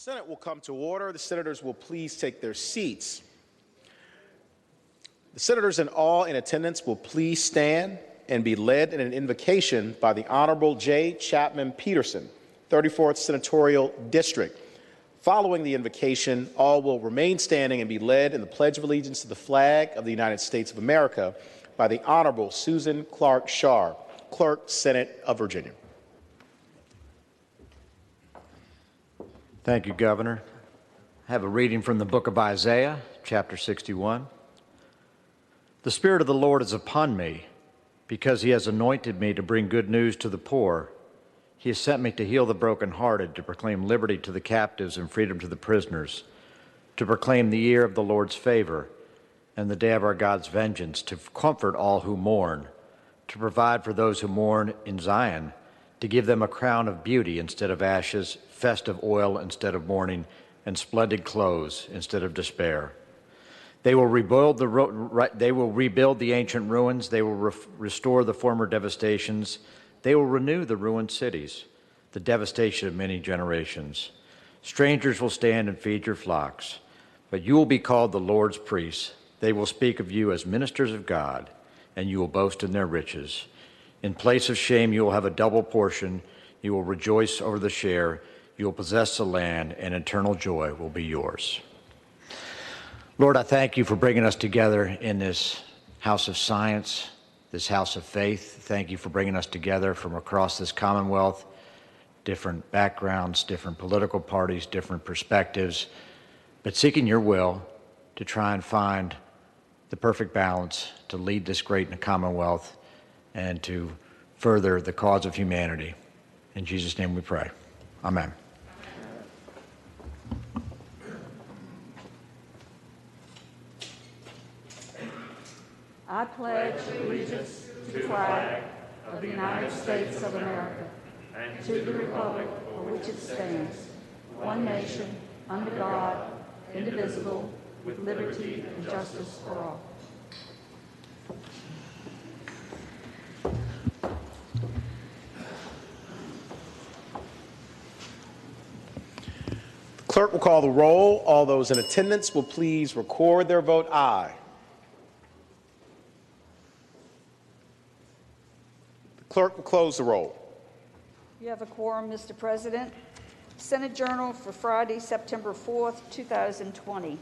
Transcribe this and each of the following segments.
Senate will come to order. The senators will please take their seats. The senators and all in attendance will please stand and be led in an invocation by the Honorable J. Chapman Peterson, 34th Senatorial District. Following the invocation, all will remain standing and be led in the Pledge of Allegiance to the flag of the United States of America by the Honorable Susan Clark Sharp, Clerk, Senate of Virginia. Thank you, Governor. I have a reading from the book of Isaiah, chapter 61. The Spirit of the Lord is upon me, because he has anointed me to bring good news to the poor. He has sent me to heal the brokenhearted, to proclaim liberty to the captives and freedom to the prisoners, to proclaim the year of the Lord's favor and the day of our God's vengeance, to comfort all who mourn, to provide for those who mourn in Zion, to give them a crown of beauty instead of ashes, festive oil instead of mourning, and splendid clothes instead of despair. They will rebuild the ancient ruins. They will restore the former devastations. They will renew the ruined cities, the devastation of many generations. Strangers will stand and feed your flocks, but you will be called the Lord's priests. They will speak of you as ministers of God, and you will boast in their riches. In place of shame, you will have a double portion. You will rejoice over the share. You will possess the land, and eternal joy will be yours. Lord, I thank you for bringing us together in this house of science, this house of faith. Thank you for bringing us together from across this Commonwealth, different backgrounds, different political parties, different perspectives, but seeking your will to try and find the perfect balance to lead this great Commonwealth and to further the cause of humanity. In Jesus' name we pray. Amen. I pledge allegiance to the flag of the United States of America and to the republic for which it stands, one nation, under God, indivisible, with liberty and justice for all. The clerk will call the roll. All those in attendance will please record their vote aye. Clerk will close the roll. You have a quorum, Mr. President. Senate Journal for Friday, September 4th, 2020.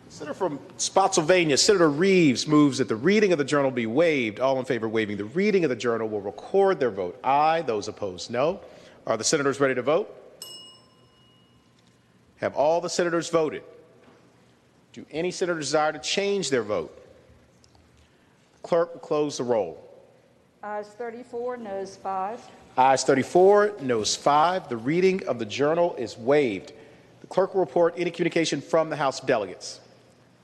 Senator from Spotsylvania, Senator Reeves moves that the reading of the journal be waived. All in favor of waiving the reading of the journal will record their vote aye. Those opposed, no. Are the senators ready to vote? Have all the senators voted? Do any senator desire to change their vote? Clerk will close the roll. Ayes 34, noes 5. Ayes 34, noes 5. The reading of the journal is waived. The clerk will report any communication from the House of Delegates.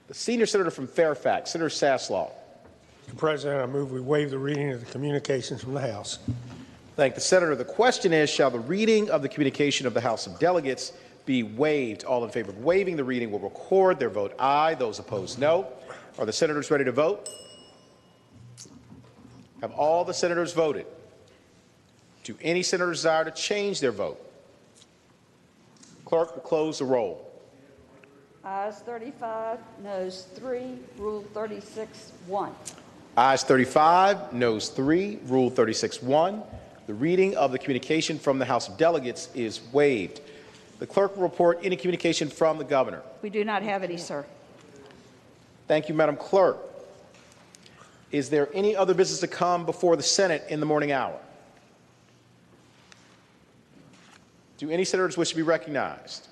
The senior senator from Fairfax, Senator Saslaw. Mr. President, I move we waive the reading of the communications from the House. Thank the senator. The question is, shall the reading of the communication of the House of Delegates be waived? All in favor of waiving the reading will record their vote aye. Those opposed, no. Are the senators ready to vote? Have all the senators voted? Do any senators desire to change their vote? Clerk will close the roll. Ayes 35, noes 3, Rule 36-1. Ayes 35, noes 3, Rule 36-1. The reading of the communication from the House of Delegates is waived. The clerk will report any communication from the governor. We do not have any, sir. Thank you, Madam Clerk. Is there any other business to come before the Senate in the morning hour? Do any senators wish to be recognized?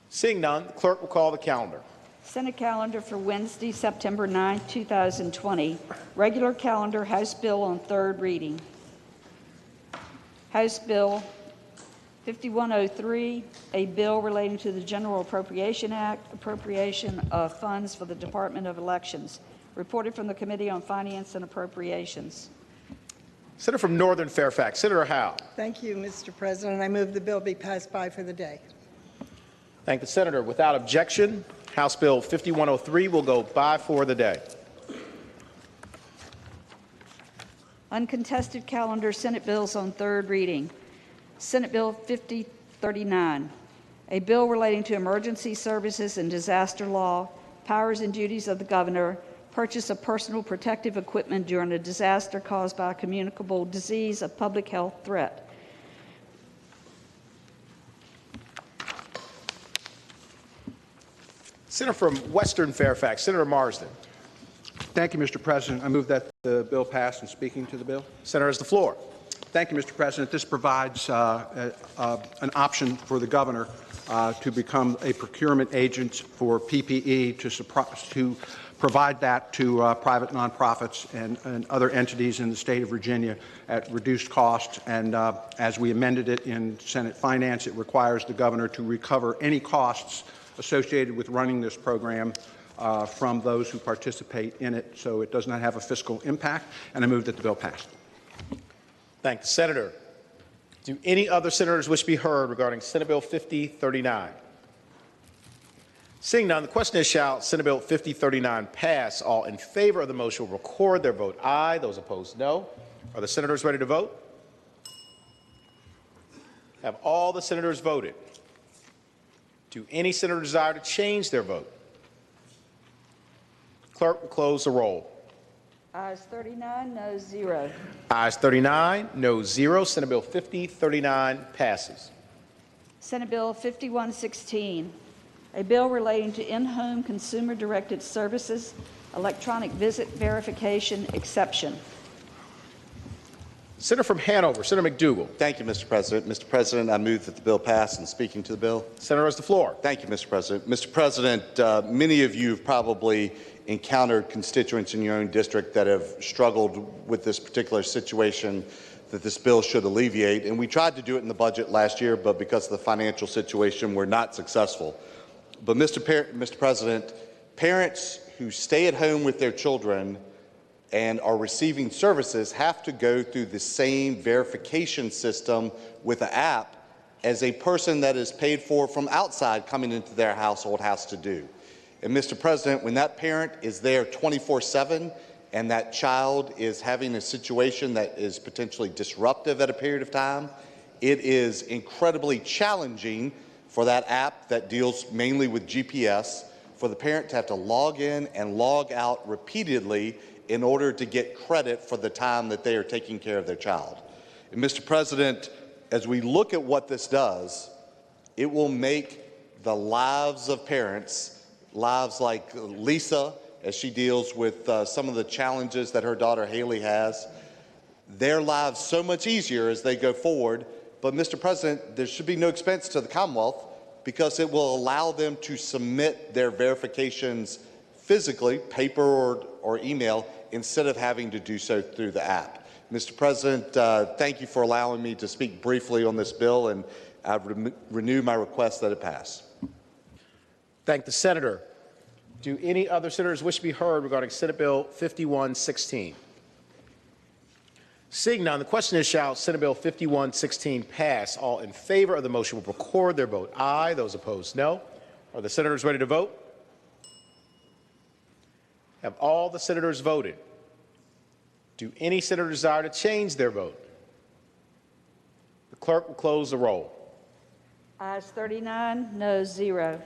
Seeing none, the clerk will call the calendar. Senate calendar for Wednesday, September 9, 2020. Regular calendar, House bill on third reading. House Bill 5103, a bill relating to the General Appropriation Act, appropriation of funds for the Department of Elections. Reported from the Committee on Finance and Appropriations. Senator from Northern Fairfax, Senator Howe. Thank you, Mr. President. I move the bill be passed by for the day. Thank the senator. Without objection, House Bill 5103 will go by for the day. Uncontested calendar Senate bills on third reading. Senate Bill 5039, a bill relating to emergency services and disaster law, powers and duties of the governor, purchase of personal protective equipment during a disaster caused by a communicable disease, a public health threat. Senator from Western Fairfax, Senator Marsden. Thank you, Mr. President. I move that the bill pass. And speaking to the bill. Senator has the floor. Thank you, Mr. President. This provides an option for the governor to become a procurement agent for PPE to provide that to private nonprofits and other entities in the state of Virginia at reduced cost. And as we amended it in Senate Finance, it requires the governor to recover any costs associated with running this program from those who participate in it, so it does not have a fiscal impact, and I move that the bill pass. Thank the Senator. Do any other senators wish to be heard regarding Senate Bill 5039? Seeing none, the question is, shall Senate Bill 5039 pass? All in favor of the motion will record their vote aye. Those opposed, no. Are the senators ready to vote? Have all the senators voted? Do any senator desire to change their vote? Clerk will close the roll. Ayes 39, noes 0. Ayes 39, noes 0. Senate Bill 5039 passes. Senate Bill 5116, a bill relating to in-home consumer-directed services, electronic visit verification exception. Senator from Hanover, Senator McDougal. Thank you, Mr. President. Mr. President, I move that the bill pass. And speaking to the bill. Senator has the floor. Thank you, Mr. President. Mr. President, many of you have probably encountered constituents in your own district that have struggled with this particular situation that this bill should alleviate. And we tried to do it in the budget last year, but because of the financial situation, we're not successful. But Mr. President, parents who stay at home with their children and are receiving services have to go through the same verification system with an app as a person that is paid for from outside coming into their household has to do. And Mr. President, when that parent is there 24/7 and that child is having a situation that is potentially disruptive at a period of time, it is incredibly challenging for that app that deals mainly with GPS, for the parent to have to log in and log out repeatedly in order to get credit for the time that they are taking care of their child. And Mr. President, as we look at what this does, it will make the lives of parents, lives like Lisa, as she deals with some of the challenges that her daughter Haley has, their lives so much easier as they go forward. But Mr. President, there should be no expense to the Commonwealth because it will allow them to submit their verifications physically, paper or email, instead of having to do so through the app. Mr. President, thank you for allowing me to speak briefly on this bill, and I renew my request that it pass. Thank the Senator. Do any other senators wish to be heard regarding Senate Bill 5116? Seeing none, the question is, shall Senate Bill 5116 pass? All in favor of the motion will record their vote aye. Those opposed, no. Are the senators ready to vote? Have all the senators voted? Do any senator desire to change their vote? The clerk will close the roll. Ayes 39, noes 0.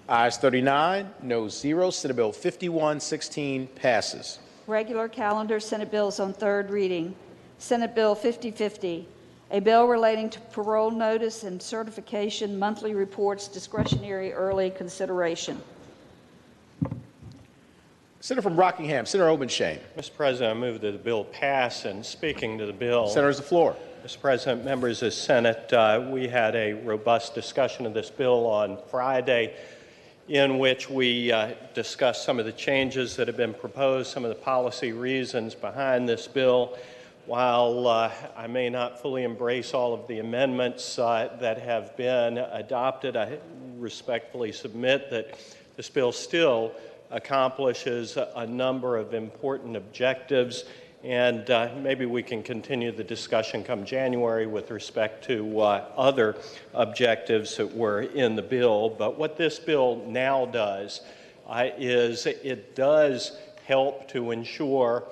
Ayes 39, noes 0. Senate Bill 5116 passes. Regular calendar Senate bills on third reading. Senate Bill 5050, a bill relating to parole notice and certification monthly reports discretionary early consideration. Senator from Rockingham, Senator Obenshain. Mr. President, I move that the bill pass. And speaking to the bill, Senator has the floor. Mr. President, members of the Senate, we had a robust discussion of this bill on Friday in which we discussed some of the changes that have been proposed, some of the policy reasons behind this bill. While I may not fully embrace all of the amendments that have been adopted, I respectfully submit that this bill still accomplishes a number of important objectives, and maybe we can continue the discussion come January with respect to other objectives that were in the bill. But what this bill now does is it does help to ensure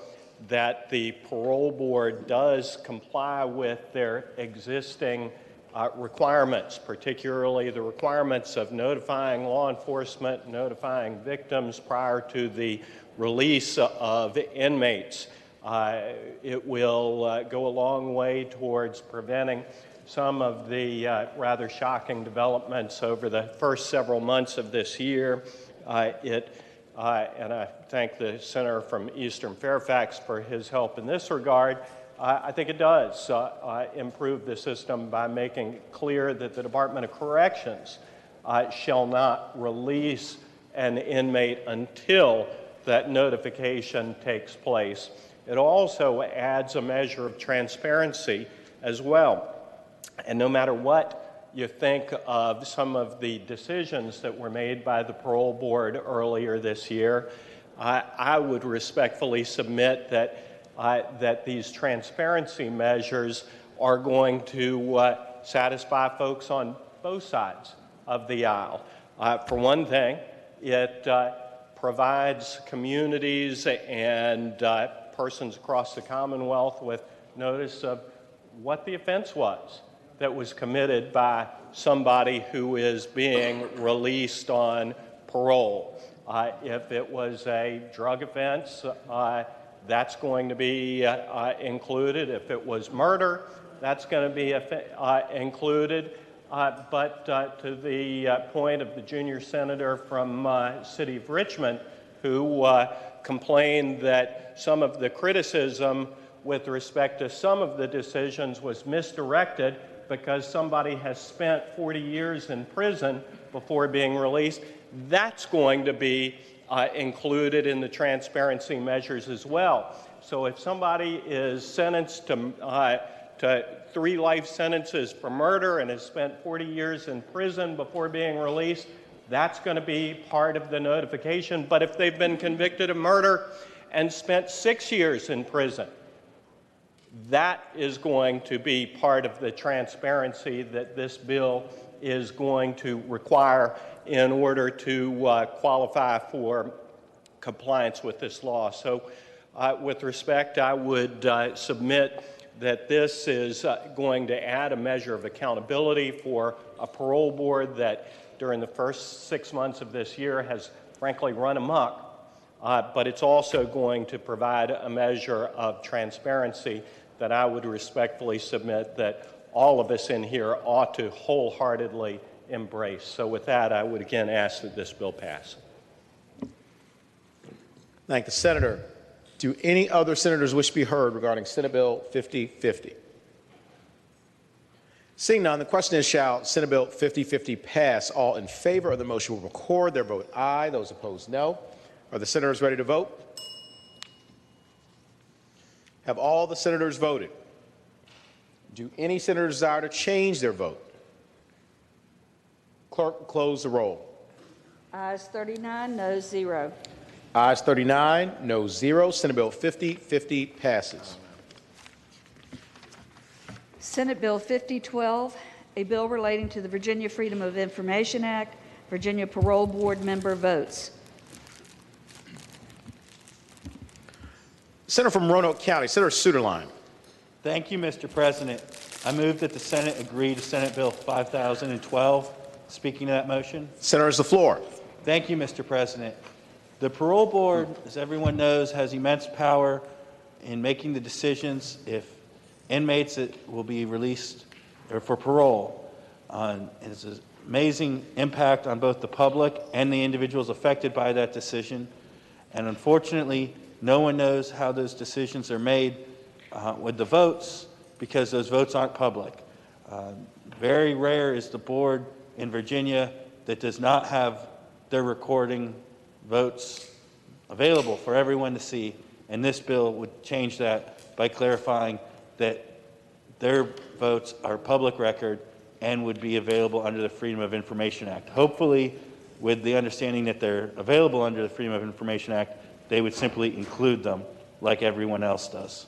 that the parole board does comply with their existing requirements, particularly the requirements of notifying law enforcement, notifying victims prior to the release of inmates. It will go a long way towards preventing some of the rather shocking developments over the first several months of this year. And I thank the senator from Eastern Fairfax for his help in this regard. I think it does improve the system by making it clear that the Department of Corrections shall not release an inmate until that notification takes place. It also adds a measure of transparency as well. And no matter what you think of some of the decisions that were made by the parole board earlier this year, I would respectfully submit that that these transparency measures are going to satisfy folks on both sides of the aisle. For one thing, it provides communities and persons across the Commonwealth with notice of what the offense was that was committed by somebody who is being released on parole. If it was a drug offense, that's going to be included. If it was murder, that's going to be included. But to the point of the junior senator from City of Richmond, who complained that some of the criticism with respect to some of the decisions was misdirected because somebody has spent 40 years in prison before being released, that's going to be included in the transparency measures as well. So if somebody is sentenced to 3 life sentences for murder and has spent 40 years in prison before being released, that's going to be part of the notification. But if they've been convicted of murder and spent 6 years in prison, that is going to be part of the transparency that this bill is going to require in order to qualify for compliance with this law. So with respect, I would submit that this is going to add a measure of accountability for a parole board that during the first 6 months of this year has frankly run amok, but it's also going to provide a measure of transparency that I would respectfully submit that all of us in here ought to wholeheartedly embrace. So with that, I would again ask that this bill pass. Thank the senator. Do any other senators wish to be heard regarding Senate Bill 5050? Seeing none, the question is, shall Senate Bill 5050 pass? All in favor of the motion will record their vote aye. Those opposed, no. Are the senators ready to vote? Have all the senators voted? Do any senators desire to change their vote? Clerk, close the roll. Ayes 39, noes 0. Ayes 39, no 0. Senate Bill 5050 passes. Senate Bill 5012, a bill relating to the Virginia Freedom of Information Act, Virginia Parole Board member votes. Senator from Roanoke County, Senator Suderline. Thank you, Mr. President. I move that the Senate agree to Senate Bill 5012. Speaking to that motion. Senator, has the floor. Thank you, Mr. President. The parole board, as everyone knows, has immense power in making the decisions if inmates that will be released or for parole. It's an amazing impact on both the public and the individuals affected by that decision. And unfortunately, no one knows how those decisions are made with the votes because those votes aren't public. Very rare is the board in Virginia that does not have their recording votes available for everyone to see, and this bill would change that by clarifying that their votes are public record and would be available under the Freedom of Information Act. Hopefully, with the understanding that they're available under the Freedom of Information Act, they would simply include them like everyone else does.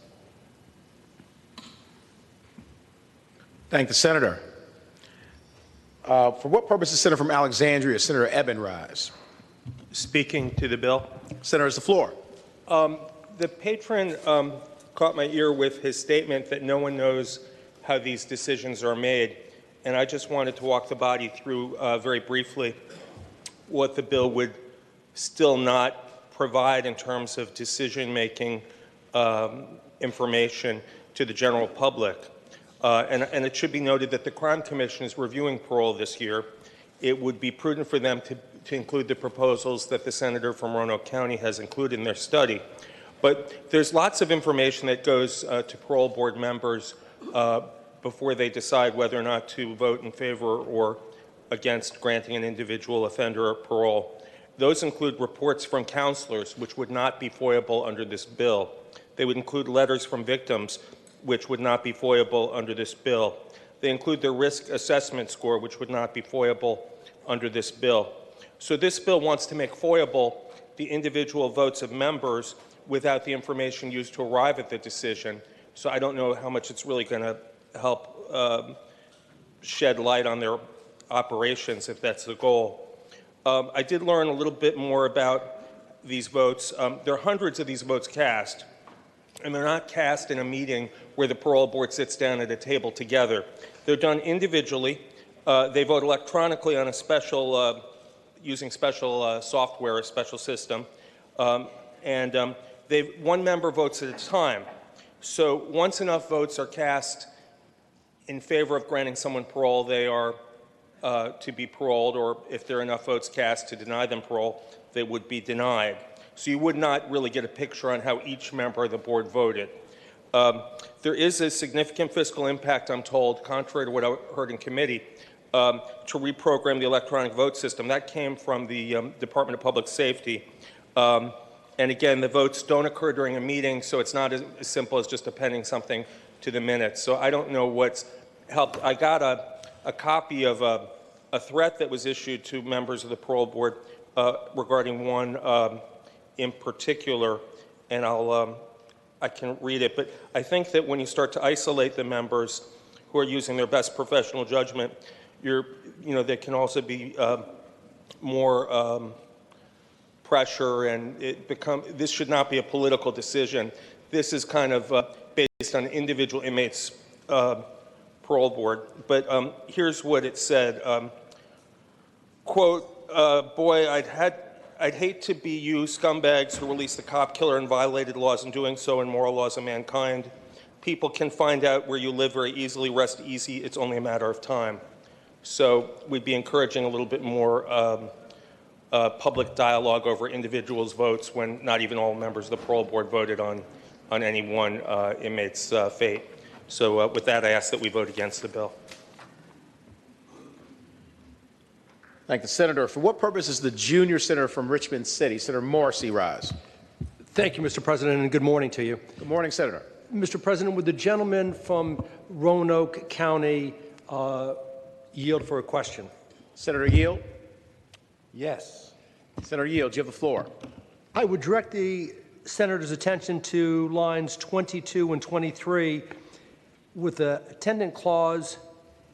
Thank the senator. For what purpose is Senator from Alexandria, Senator Eben rise? Speaking to the bill. Senator, has the floor. The patron caught my ear with his statement that no one knows how these decisions are made, and I just wanted to walk the body through very briefly what the bill would still not provide in terms of decision-making information to the general public. And it should be noted that the Crime Commission is reviewing parole this year. It would be prudent for them to include the proposals that the senator from Roanoke County has included in their study. But there's lots of information that goes to parole board members before they decide whether or not to vote in favor or against granting an individual offender parole. Those include reports from counselors, which would not be FOIAble under this bill. They would include letters from victims, which would not be FOIAble under this bill. They include their risk assessment score, which would not be FOIAble under this bill. So this bill wants to make FOIAble the individual votes of members without the information used to arrive at the decision. So I don't know how much it's really going to help shed light on their operations, if that's the goal. I did learn a little bit more about these votes. There are hundreds of these votes cast, and they're not cast in a meeting where the parole board sits down at a table together. They're done individually. They vote electronically on a special, using special software, a special system, and one member votes at a time. So once enough votes are cast in favor of granting someone parole, they are to be paroled, or if there are enough votes cast to deny them parole, they would be denied. So you would not really get a picture on how each member of the board voted. There is a significant fiscal impact, I'm told, contrary to what I heard in committee, to reprogram the electronic vote system. That came from the Department of Public Safety. And again, the votes don't occur during a meeting, so it's not as simple as just appending something to the minutes. So I don't know what's helped. I got a copy of a threat that was issued to members of the parole board regarding one in particular, and I can read it. But I think that when you start to isolate the members who are using their best professional judgment, there can also be more pressure, and this should not be a political decision. This is kind of based on individual inmates' parole board. But here's what it said. Quote, boy, I'd hate to be you scumbags who released the cop killer and violated laws in doing so and moral laws of mankind. People can find out where you live very easily. Rest easy. It's only a matter of time. So we'd be encouraging a little bit more public dialogue over individuals' votes when not even all members of the parole board voted on any one inmate's fate. So with that, I ask that we vote against the bill. Thank the senator. For what purpose is the junior senator from Richmond City, Senator Morrissey, rise? Thank you, Mr. President, and good morning to you. Good morning, Senator. Mr. President, would the gentleman from Roanoke County yield for a question? Senator Yield? Yes. Senator Yield, you have the floor. I would direct the senator's attention to lines 22 and 23 with the attendant clause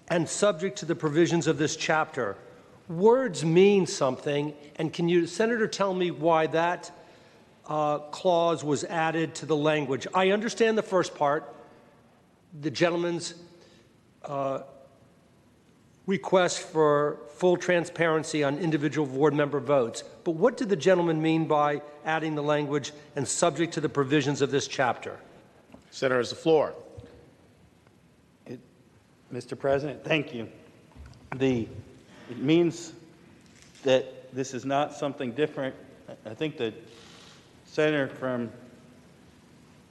and subject to the provisions of this chapter. Words mean something, and can you, Senator, tell me why that clause was added to the language? I understand the first part, the gentleman's request for full transparency on individual board member votes. But what did the gentleman mean by adding the language and subject to the provisions of this chapter? Senator, has the floor. Mr. President, thank you. It means that this is not something different. I think the senator from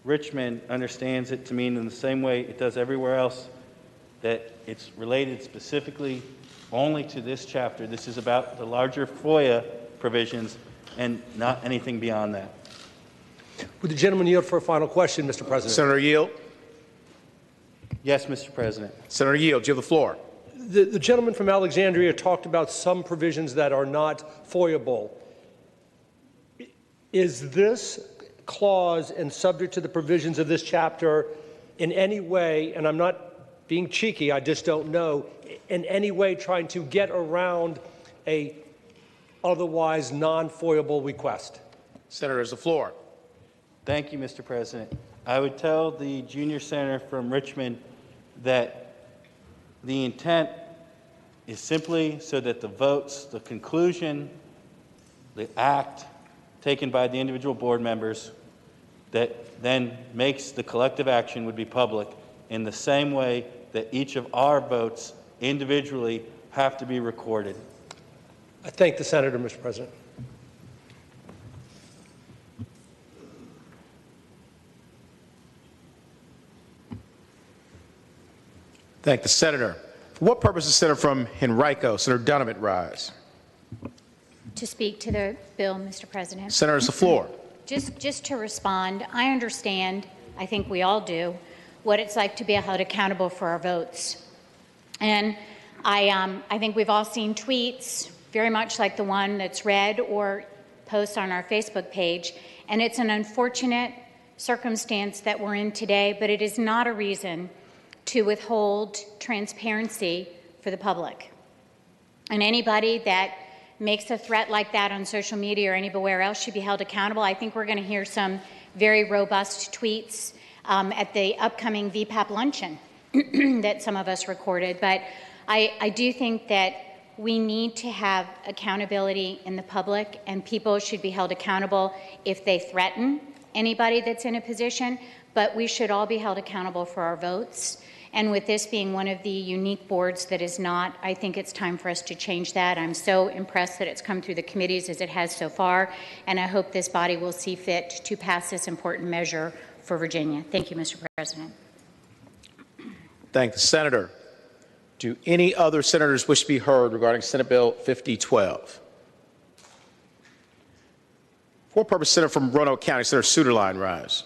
Richmond understands it to mean in the same way it does everywhere else, that it's related specifically only to this chapter. This is about the larger FOIA provisions and not anything beyond that. Would the gentleman yield for a final question, Mr. President? Senator Yield? Yes, Mr. President. Senator Yield, you have the floor. The gentleman from Alexandria talked about some provisions that are not FOIAble. Is this clause and subject to the provisions of this chapter in any way, and I'm not being cheeky, I just don't know, in any way trying to get around a otherwise non-FOIAble request? Senator, has the floor. Thank you, Mr. President. I would tell the junior senator from Richmond that the intent is simply so that the votes, the conclusion, the act taken by the individual board members that then makes the collective action would be public in the same way that each of our votes individually have to be recorded. I thank the senator, Mr. President. Thank the senator. For what purpose does Senator from Henrico, Senator Donovan, rise? To speak to the bill, Mr. President. Senator, it's the floor. Just to respond, I understand, I think we all do, what it's like to be held accountable for our votes. And I think we've all seen tweets, very much like the one that's read or posted on our Facebook page, and it's an unfortunate circumstance that we're in today, but it is not a reason to withhold transparency for the public. And anybody that makes a threat like that on social media or anywhere else should be held accountable. I think we're going to hear some very robust tweets at the upcoming VPAP luncheon that some of us recorded. But I do think that we need to have accountability in the public, and people should be held accountable if they threaten anybody that's in a position, but we should all be held accountable for our votes. And with this being one of the unique boards that is not, I think it's time for us to change that. I'm so impressed that it's come through the committees as it has so far, and I hope this body will see fit to pass this important measure for Virginia. Thank you, Mr. President. Thank the senator. Do any other senators wish to be heard regarding Senate Bill 5012? For what purpose, Senator from Roanoke County, Senator Suderline, rise?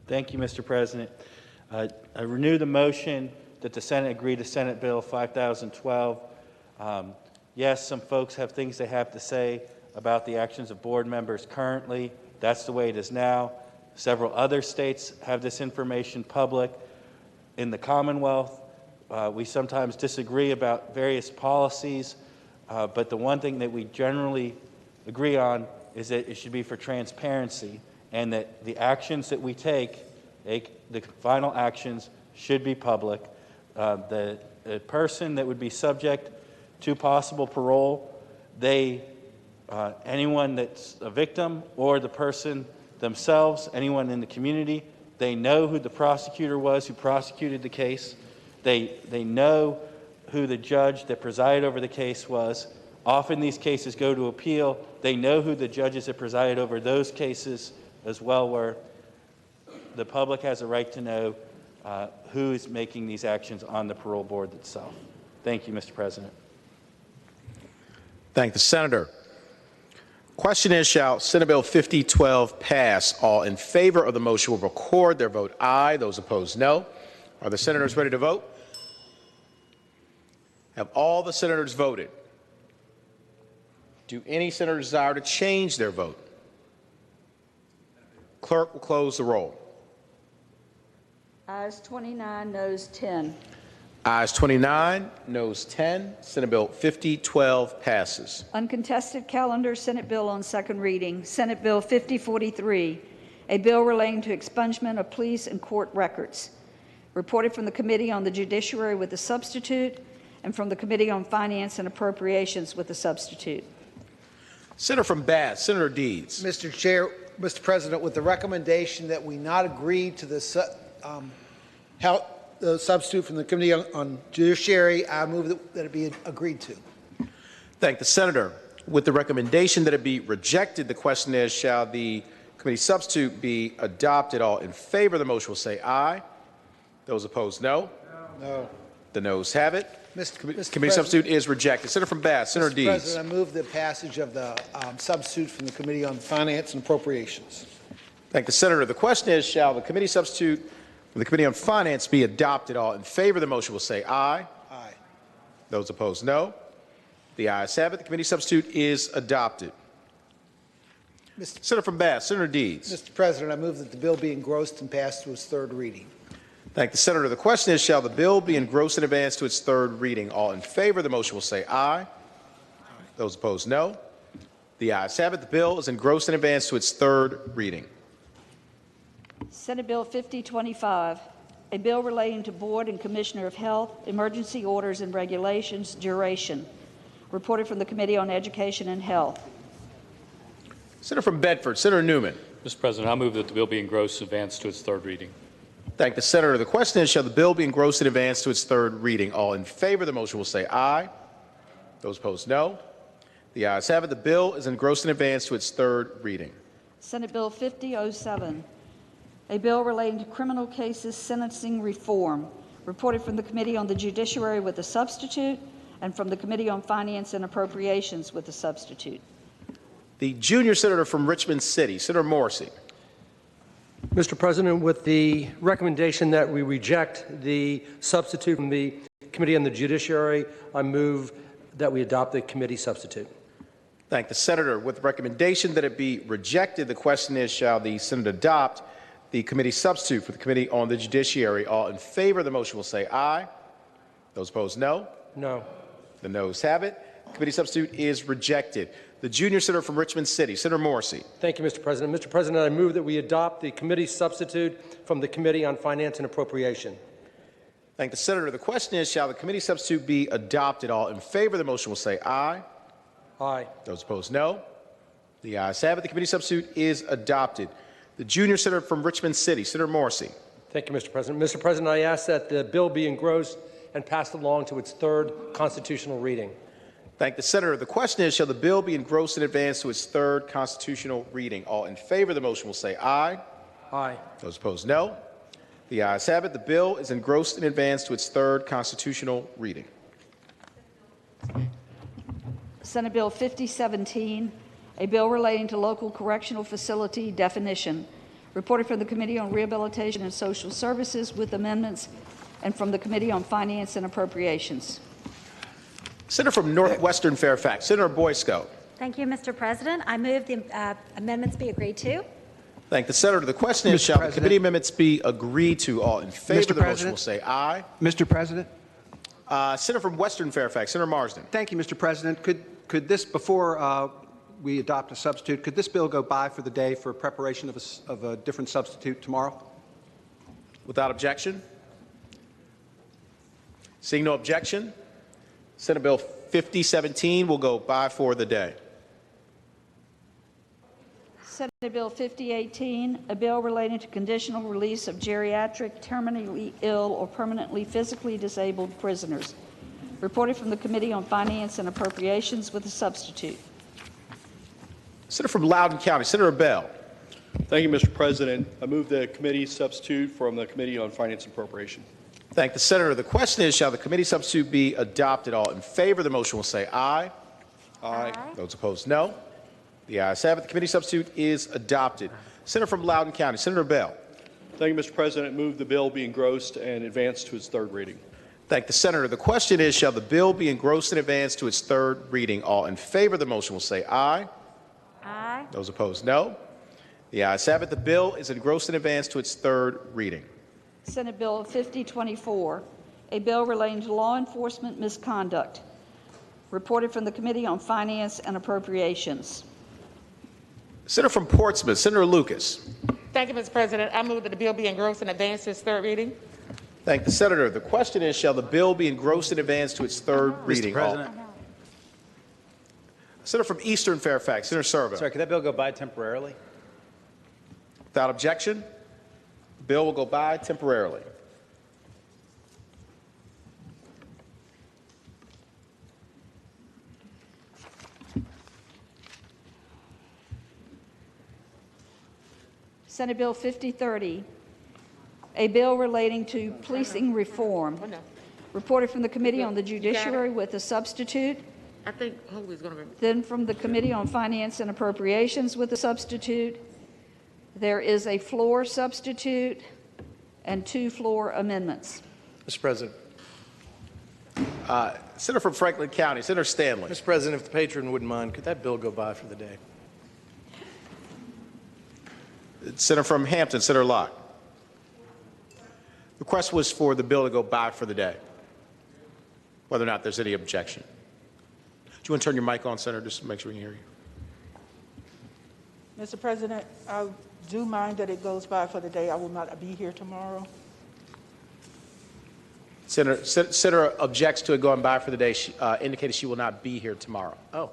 Thank you, Mr. President. I renew the motion that the Senate agree to Senate Bill 5012. Yes, some folks have things they have to say about the actions of board members currently. That's the way it is now. Several other states have this information public. In the Commonwealth, we sometimes disagree about various policies, but the one thing that we generally agree on is that it should be for transparency, and that the actions that we take, the final actions, should be public. The person that would be subject to possible parole, anyone that's a victim or the person themselves, anyone in the community, they know who the prosecutor was who prosecuted the case. They know who the judge that presided over the case was. Often these cases go to appeal. They know who the judges that presided over those cases as well were. The public has a right to know who is making these actions on the parole board itself. Thank you, Mr. President. Thank the senator. Question is, shall Senate Bill 5012 pass? All in favor of the motion will record their vote aye. Those opposed, no. Are the senators ready to vote? Have all the senators voted? Do any senators desire to change their vote? Clerk will close the roll. Ayes 29, noes 10. Ayes 29, noes 10. Senate Bill 5012 passes. Uncontested calendar, Senate bill on second reading. Senate Bill 5043, a bill relating to expungement of police and court records. Reported from the Committee on the Judiciary with a substitute, and from the Committee on Finance and Appropriations with a substitute. Senator from Bath, Senator Deeds. Mr. Chair, Mr. President, with the recommendation that we not agree to the substitute from the Committee on Judiciary, I move that it be agreed to. Thank the senator. With the recommendation that it be rejected, the question is, shall the committee substitute be adopted? All in favor of the motion will say aye. Those opposed, no. No. The noes have it. Mr. Committee substitute is rejected. Senator from Bath, Senator Deeds. Mr. President, I move the passage of the substitute from the Committee on Finance and Appropriations. Thank the senator. The question is, shall the committee substitute from the Committee on Finance be adopted? All in favor of the motion will say aye. Aye. Those opposed, no. The ayes have it. The committee substitute is adopted. Senator from Bath, Senator Deeds. Mr. President, I move that the bill be engrossed and passed to its third reading. Thank the senator. The question is, shall the bill be engrossed and advanced to its third reading? All in favor of the motion will say aye. Those opposed, no. The ayes have it. The bill is engrossed and advanced to its third reading. Senate Bill 5025, a bill relating to Board and Commissioner of Health, emergency orders and regulations, duration. Reported from the Committee on Education and Health. Senator from Bedford, Senator Newman. Mr. President, I move that the bill be engrossed and advanced to its third reading. Thank the senator. The question is, shall the bill be engrossed and advanced to its third reading? All in favor of the motion will say aye. Those opposed, no. The ayes have it. The bill is engrossed and advanced to its third reading. Senate Bill 5007, a bill relating to criminal cases sentencing reform. Reported from the Committee on the Judiciary with a substitute and from the Committee on Finance and Appropriations with a substitute. The junior senator from Richmond City, Senator Morrissey. Mr. President, with the recommendation that we reject the substitute from the Committee on the Judiciary, I move that we adopt the committee substitute. Thank the senator. With the recommendation that it be rejected, the question is, shall the Senate adopt the committee substitute for the Committee on the Judiciary? All in favor of the motion will say aye. Those opposed, no. No. The noes have it. Committee substitute is rejected. The junior senator from Richmond City, Senator Morrissey. Thank you, Mr. President. Mr. President, I move that we adopt the committee substitute from the Committee on Finance and Appropriation. Thank the senator. The question is, shall the committee substitute be adopted? All in favor of the motion will say aye. Aye. Those opposed, no. The ayes have it. The committee substitute is adopted. The junior senator from Richmond City, Senator Morrissey. Thank you, Mr. President. Mr. President, I ask that the bill be engrossed and passed along to its third constitutional reading. Thank the senator. The question is, shall the bill be engrossed and advanced to its third constitutional reading? All in favor of the motion will say aye. Aye. Those opposed, no. The ayes have it. The bill is engrossed and advanced to its third constitutional reading. Senate Bill 5017, a bill relating to local correctional facility definition. Reported from the Committee on Rehabilitation and Social Services with amendments and from the Committee on Finance and Appropriations. Senator from Northwestern Fairfax, Senator Boysko. Thank you, Mr. President. I move the amendments be agreed to. Thank the senator. The question is, shall the committee amendments be agreed to? All in favor of the motion will say aye. Mr. President? Senator from Western Fairfax, Senator Marsden. Thank you, Mr. President. Could this, before we adopt a substitute, could this bill go by for the day for preparation of a different substitute tomorrow? Without objection? Seeing no objection, Senate Bill 5017 will go by for the day. Senate Bill 5018, a bill relating to conditional release of geriatric, terminally ill, or permanently physically disabled prisoners. Reported from the Committee on Finance and Appropriations with a substitute. Senator from Loudoun County, Senator Bell. Thank you, Mr. President. I move the committee substitute from the Committee on Finance and Appropriation. Thank the senator. The question is, shall the committee substitute be adopted? All in favor of the motion will say aye. Aye. Those opposed, no. The ayes have it. The committee substitute is adopted. Senator from Loudoun County, Senator Bell. Thank you, Mr. President. Move the bill be engrossed and advanced to its third reading. Thank the senator. The question is, shall the bill be engrossed and advanced to its third reading? All in favor of the motion will say aye. Aye. Those opposed, no. The ayes have it. The bill is engrossed and advanced to its third reading. Senate Bill 5024, a bill relating to law enforcement misconduct. Reported from the Committee on Finance and Appropriations. Senator from Portsmouth, Senator Lucas. Thank you, Mr. President. I move that the bill be engrossed and advanced to its third reading. Thank the senator. The question is, shall the bill be engrossed and advanced to its third reading? Mr. President. Senator from Eastern Fairfax, Senator Servo. Sorry, could that bill go by temporarily? Without objection, the bill will go by temporarily. Senate Bill 5030, a bill relating to policing reform. Reported from the Committee on the Judiciary with a substitute. I think Holy's going to be. Then from the Committee on Finance and Appropriations with a substitute. There is a floor substitute and 2 floor amendments. Mr. President. Senator from Franklin County, Senator Stanley. Mr. President, if the patron wouldn't mind, could that bill go by for the day? Senator from Hampton, Senator Locke. The request was for the bill to go by for the day, whether or not there's any objection. Do you want to turn your mic on, Senator, just to make sure we can hear you? Mr. President, I do mind that it goes by for the day. I will not be here tomorrow. Senator objects to it going by for the day. She indicated she will not be here tomorrow. Oh,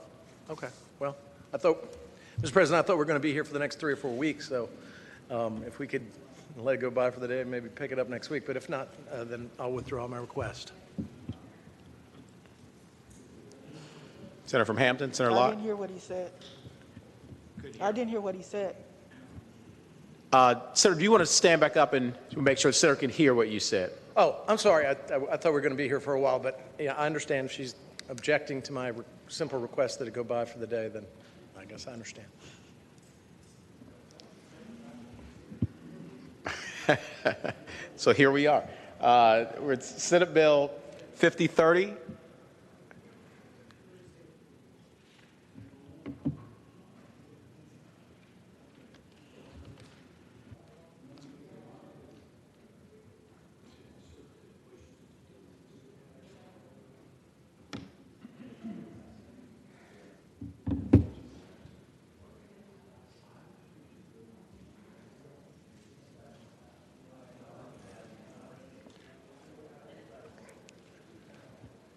okay. Well, Mr. President, I thought we were going to be here for the next 3 or 4 weeks, so if we could let it go by for the day and maybe pick it up next week, but if not, then I'll withdraw my request. Senator from Hampton, Senator I Locke. didn't hear what he said. I didn't hear what he said. Senator, do you want to stand back up and make sure the senator can hear what you said? Oh, I'm sorry. I thought we were going to be here for a while, but yeah, I understand if she's objecting to my simple request that it go by for the day, then I guess I understand. So here we are. We're at Senate Bill 5030.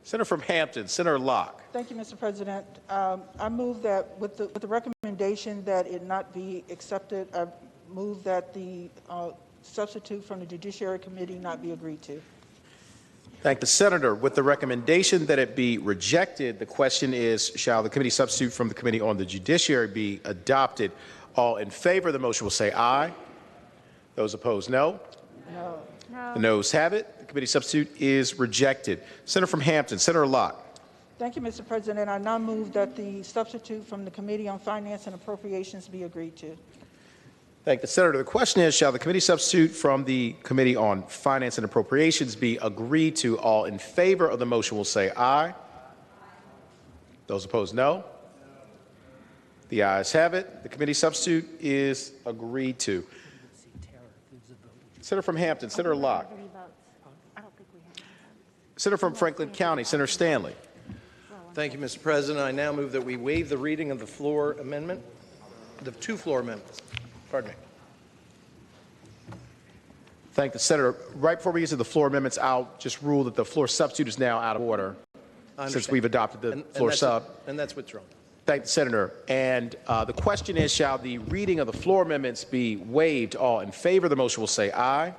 Senator from Hampton, Senator Locke. Thank you, Mr. President. I move that with the recommendation that it not be accepted, I move that the substitute from the Judiciary Committee not be agreed to. Thank the senator. With the recommendation that it be rejected, the question is, shall the committee substitute from the Committee on the Judiciary be adopted? All in favor of the motion will say aye. Those opposed, no. No. The noes have it. The committee substitute is rejected. Senator from Hampton, Senator Locke. Thank you, Mr. President. I now move that the substitute from the Committee on Finance and Appropriations be agreed to. Thank the senator. The question is, shall the committee substitute from the Committee on Finance and Appropriations be agreed to? All in favor of the motion will say aye. Those opposed, no. The ayes have it. The committee substitute is agreed to. Senator from Hampton, Senator Locke. Senator from Franklin County, Senator Stanley. Thank you, Mr. President. I now move that we waive the reading of the floor amendment, the two floor amendments. Pardon me. Thank the senator. Right before we get to the floor amendments, I'll just rule that the floor substitute is now out of order since we've adopted the floor sub. And that's withdrawn. Thank the senator. And the question is, shall the reading of the floor amendments be waived? All in favor of the motion will say aye.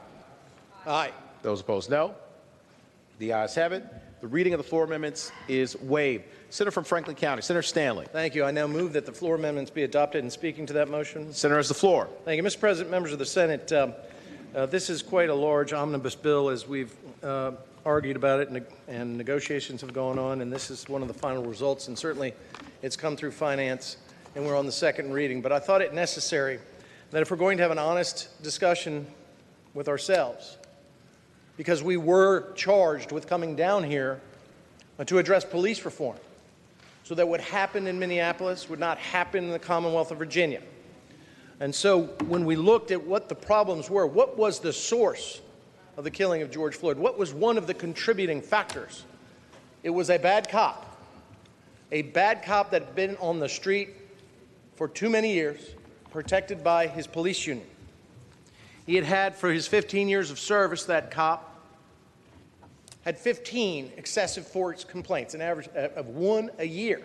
Aye. Those opposed, no. The ayes have it. The reading of the floor amendments is waived. Senator from Franklin County, Senator Stanley. Thank you. I now move that the floor amendments be adopted. And speaking to that motion, Senator has the floor. Thank you, Mr. President, members of the Senate. This is quite a large omnibus bill, as we've argued about it, and negotiations have gone on, and this is one of the final results. And certainly, it's come through finance, and we're on the second reading. But I thought it necessary that if we're going to have an honest discussion with ourselves, because we were charged with coming down here to address police reform, so that what happened in Minneapolis would not happen in the Commonwealth of Virginia. And so when we looked at what the problems were, what was the source of the killing of George Floyd? What was one of the contributing factors? It was a bad cop that had been on the street for too many years, protected by his police union. He had for his 15 years of service, that cop had 15 excessive force complaints, an average of one a year.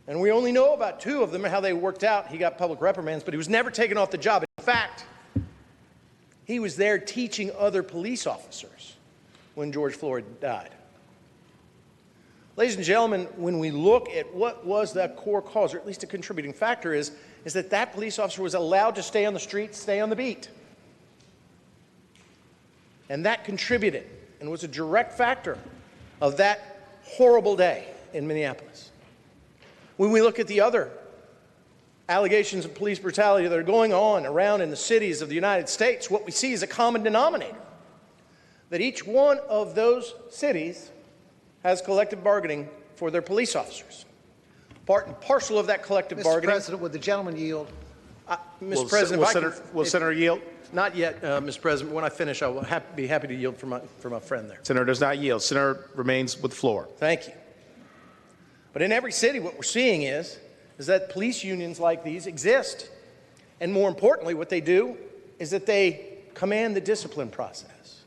And we only know about 2 of them, how they worked out. He got public reprimands, but he was never taken off the job. In fact, he was there teaching other police officers when George Floyd died. Ladies and gentlemen, when we look at what was that core cause, or at least a contributing factor, is that police officer was allowed to stay on the street, stay on the beat. And that contributed and was a direct factor of that horrible day in Minneapolis. When we look at the other allegations of police brutality that are going on around in the cities of the United States, what we see is a common denominator, that each one of those cities has collective bargaining for their police officers. Part and parcel of that collective bargaining. Mr. President, would the gentleman yield? Mr. President, will Senator yield? Not yet, Mr. President. When I finish, I will be happy to yield for my friend there. Senator does not yield. Senator remains with the floor. Thank you. But in every city, what we're seeing is is that police unions like these exist. And more importantly, what they do is that they command the discipline process.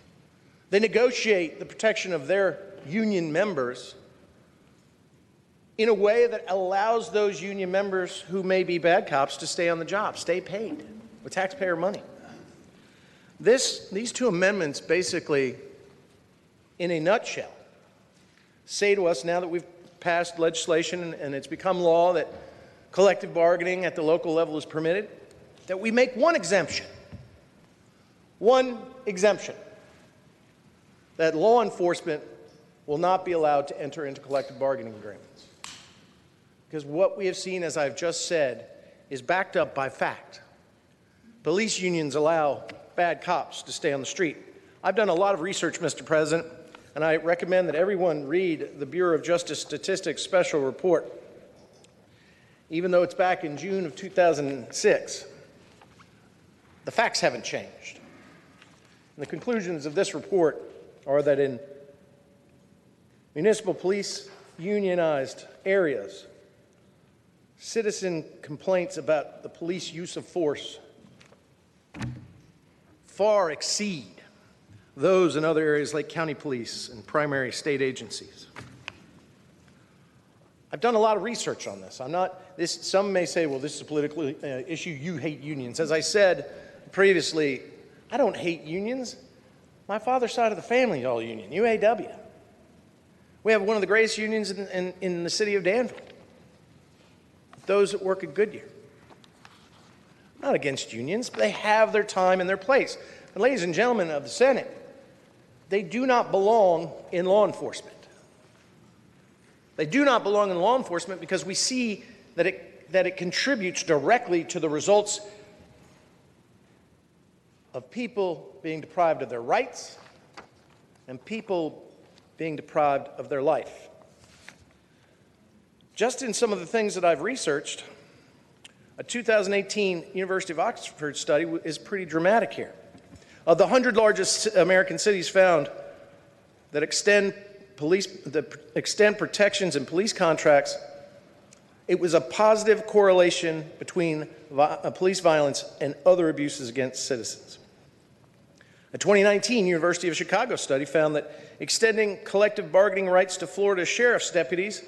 They negotiate the protection of their union members in a way that allows those union members who may be bad cops to stay on the job, stay paid with taxpayer money. These two amendments basically, in a nutshell, say to us, now that we've passed legislation and it's become law that collective bargaining at the local level is permitted, that we make one exemption, that law enforcement will not be allowed to enter into collective bargaining agreements. Because what we have seen, as I've just said, is backed up by fact. Police unions allow bad cops to stay on the street. I've done a lot of research, Mr. President, and I recommend that everyone read the Bureau of Justice Statistics special report, even though it's back in June of 2006. The facts haven't changed. And the conclusions of this report are that in municipal police unionized areas, citizen complaints about the police use of force far exceed those in other areas like county police and primary state agencies. I've done a lot of research on this. Some may say, well, this is a political issue. You hate unions. As I said previously, I don't hate unions. My father's side of the family is all union, UAW. We have one of the greatest unions in the city of Danville. Those that work at Goodyear. I'm not against unions, but they have their time and their place. And ladies and gentlemen of the Senate, they do not belong in law enforcement. They do not belong in law enforcement because we see that it contributes directly to the results of people being deprived of their rights and people being deprived of their life. Just in some of the things that I've researched, a 2018 University of Oxford study is pretty dramatic here. Of the 100 largest American cities found that extend protections in police contracts, it was a positive correlation between police violence and other abuses against citizens. A 2019 University of Chicago study found that extending collective bargaining rights to Florida sheriff's deputies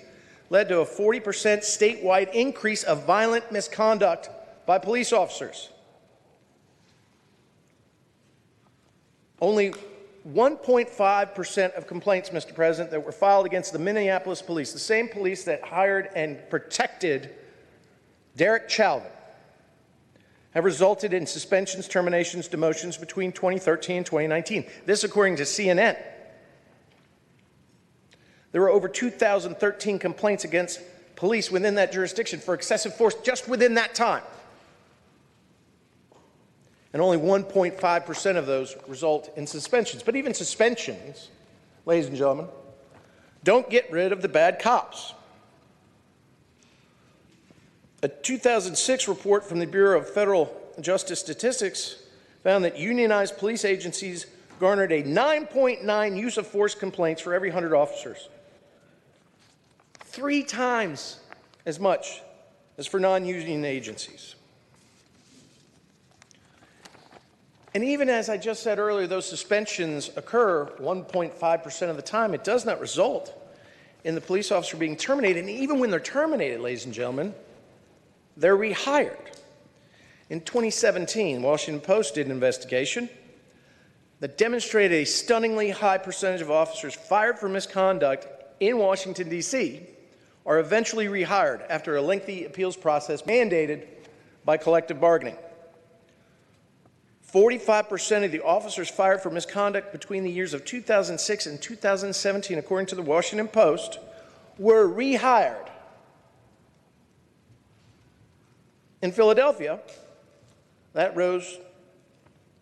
led to a 40% statewide increase of violent misconduct by police officers. Only 1.5% of complaints, Mr. President, that were filed against the Minneapolis police, the same police that hired and protected Derek Chauvin, have resulted in suspensions, terminations, demotions between 2013 and 2019. This according to CNN. There were over 2,013 complaints against police within that jurisdiction for excessive force just within that time. And only 1.5% of those result in suspensions. But even suspensions, ladies and gentlemen, don't get rid of the bad cops. A 2006 report from the Bureau of Federal Justice Statistics found that unionized police agencies garnered a 9.9 use of force complaints for every 100 officers. 3 times as much as for non-union agencies. And even as I just said earlier, those suspensions occur 1.5% of the time. It does not result in the police officer being terminated. And even when they're terminated, ladies and gentlemen, they're rehired. In 2017, Washington Post did an investigation that demonstrated a stunningly high percentage of officers fired for misconduct in Washington, D.C. are eventually rehired after a lengthy appeals process mandated by collective bargaining. 45% of the officers fired for misconduct between the years of 2006 and 2017, according to the Washington Post, were rehired. In Philadelphia, that rose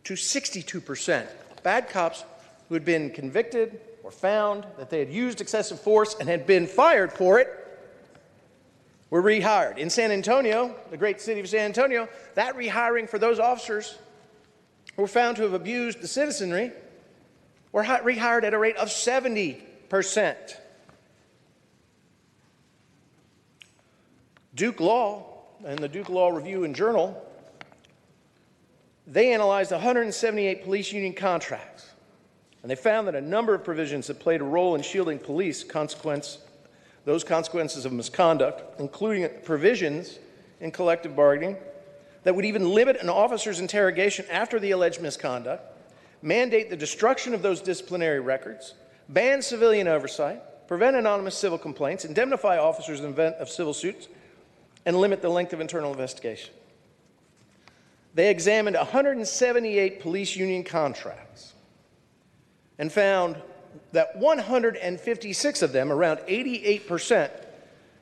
to 62%. Bad cops who had been convicted or found that they had used excessive force and had been fired for it were rehired. In San Antonio, the great city of San Antonio, that rehiring for those officers who were found to have abused the citizenry were rehired at a rate of 70%. Duke Law and the Duke Law Review and Journal, they analyzed 178 police union contracts, and they found that a number of provisions that played a role in shielding police those consequences of misconduct, including provisions in collective bargaining that would even limit an officer's interrogation after the alleged misconduct, mandate the destruction of those disciplinary records, ban civilian oversight, prevent anonymous civil complaints, indemnify officers in the event of civil suits, and limit the length of internal investigation. They examined 178 police union contracts and found that 156 of them, around 88%,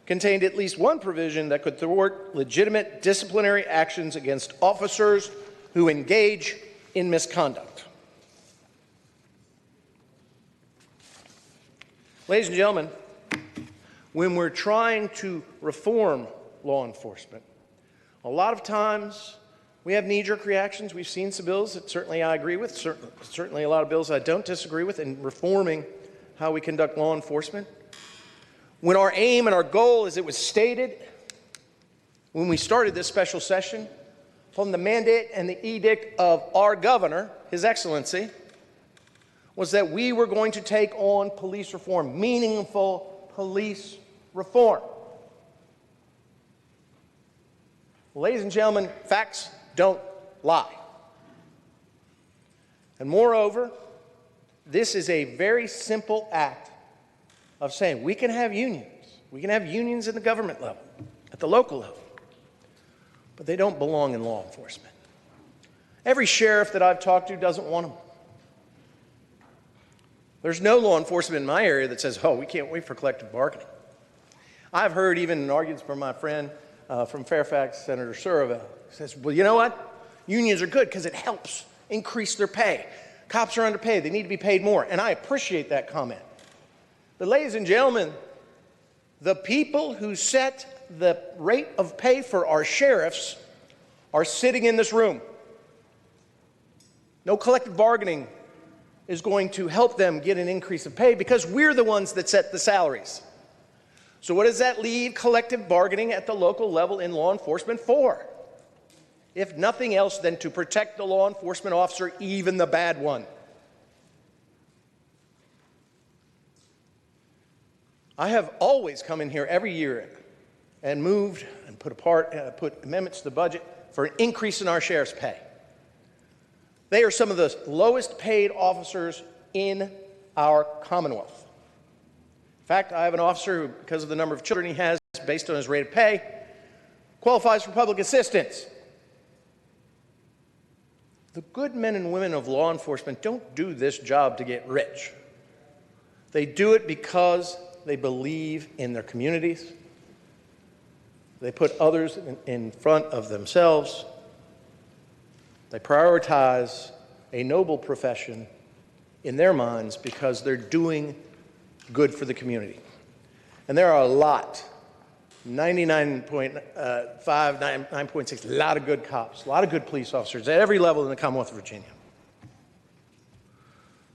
contained at least one provision that could thwart legitimate disciplinary actions against officers who engage in misconduct. Ladies and gentlemen, when we're trying to reform law enforcement, a lot of times we have knee-jerk reactions. We've seen some bills that certainly I agree with, certainly a lot of bills I don't disagree with in reforming how we conduct law enforcement. When our aim and our goal, as it was stated when we started this special session, from the mandate and the edict of our governor, His Excellency, was that we were going to take on police reform, meaningful police reform. Ladies and gentlemen, facts don't lie. And moreover, this is a very simple act of saying we can have unions. We can have unions at the government level, at the local level, but they don't belong in law enforcement. Every sheriff that I've talked to doesn't want them. There's no law enforcement in my area that says, oh, we can't wait for collective bargaining. I've heard even in arguments from my friend from Fairfax, Senator Surville, says, well, you know what? Unions are good because it helps increase their pay. Cops are underpaid. They need to be paid more. And I appreciate that comment. But ladies and gentlemen, the people who set the rate of pay for our sheriffs are sitting in this room. No collective bargaining is going to help them get an increase of pay because we're the ones that set the salaries. So what does that leave collective bargaining at the local level in law enforcement for? If nothing else than to protect the law enforcement officer, even the bad one. I have always come in here every year and moved and put amendments to the budget for an increase in our sheriff's pay. They are some of the lowest paid officers in our Commonwealth. In fact, I have an officer who, because of the number of children he has, based on his rate of pay, qualifies for public assistance. The good men and women of law enforcement don't do this job to get rich. They do it because they believe in their communities. They put others in front of themselves. They prioritize a noble profession in their minds because they're doing good for the community. And there are a lot, 99.5, 9.6, a lot of good cops, a lot of good police officers at every level in the Commonwealth of Virginia.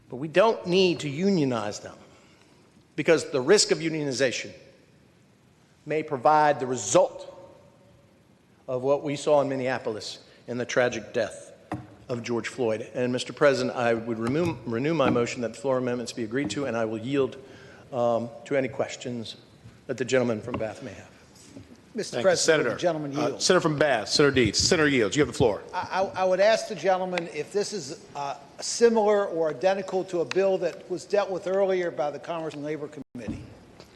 But we don't need to unionize them because the risk of unionization may provide the result of what we saw in Minneapolis in the tragic death of George Floyd. And Mr. President, I would renew my motion that the floor amendments be agreed to, and I will yield to any questions that the gentleman from Bath may have. Mr. President, Senator. the gentleman yields. Senator from Bath, Senator Dietz. Senator yields. You have the floor. I would ask the gentleman if this is similar or identical to a bill that was dealt with earlier by the Commerce and Labor Committee.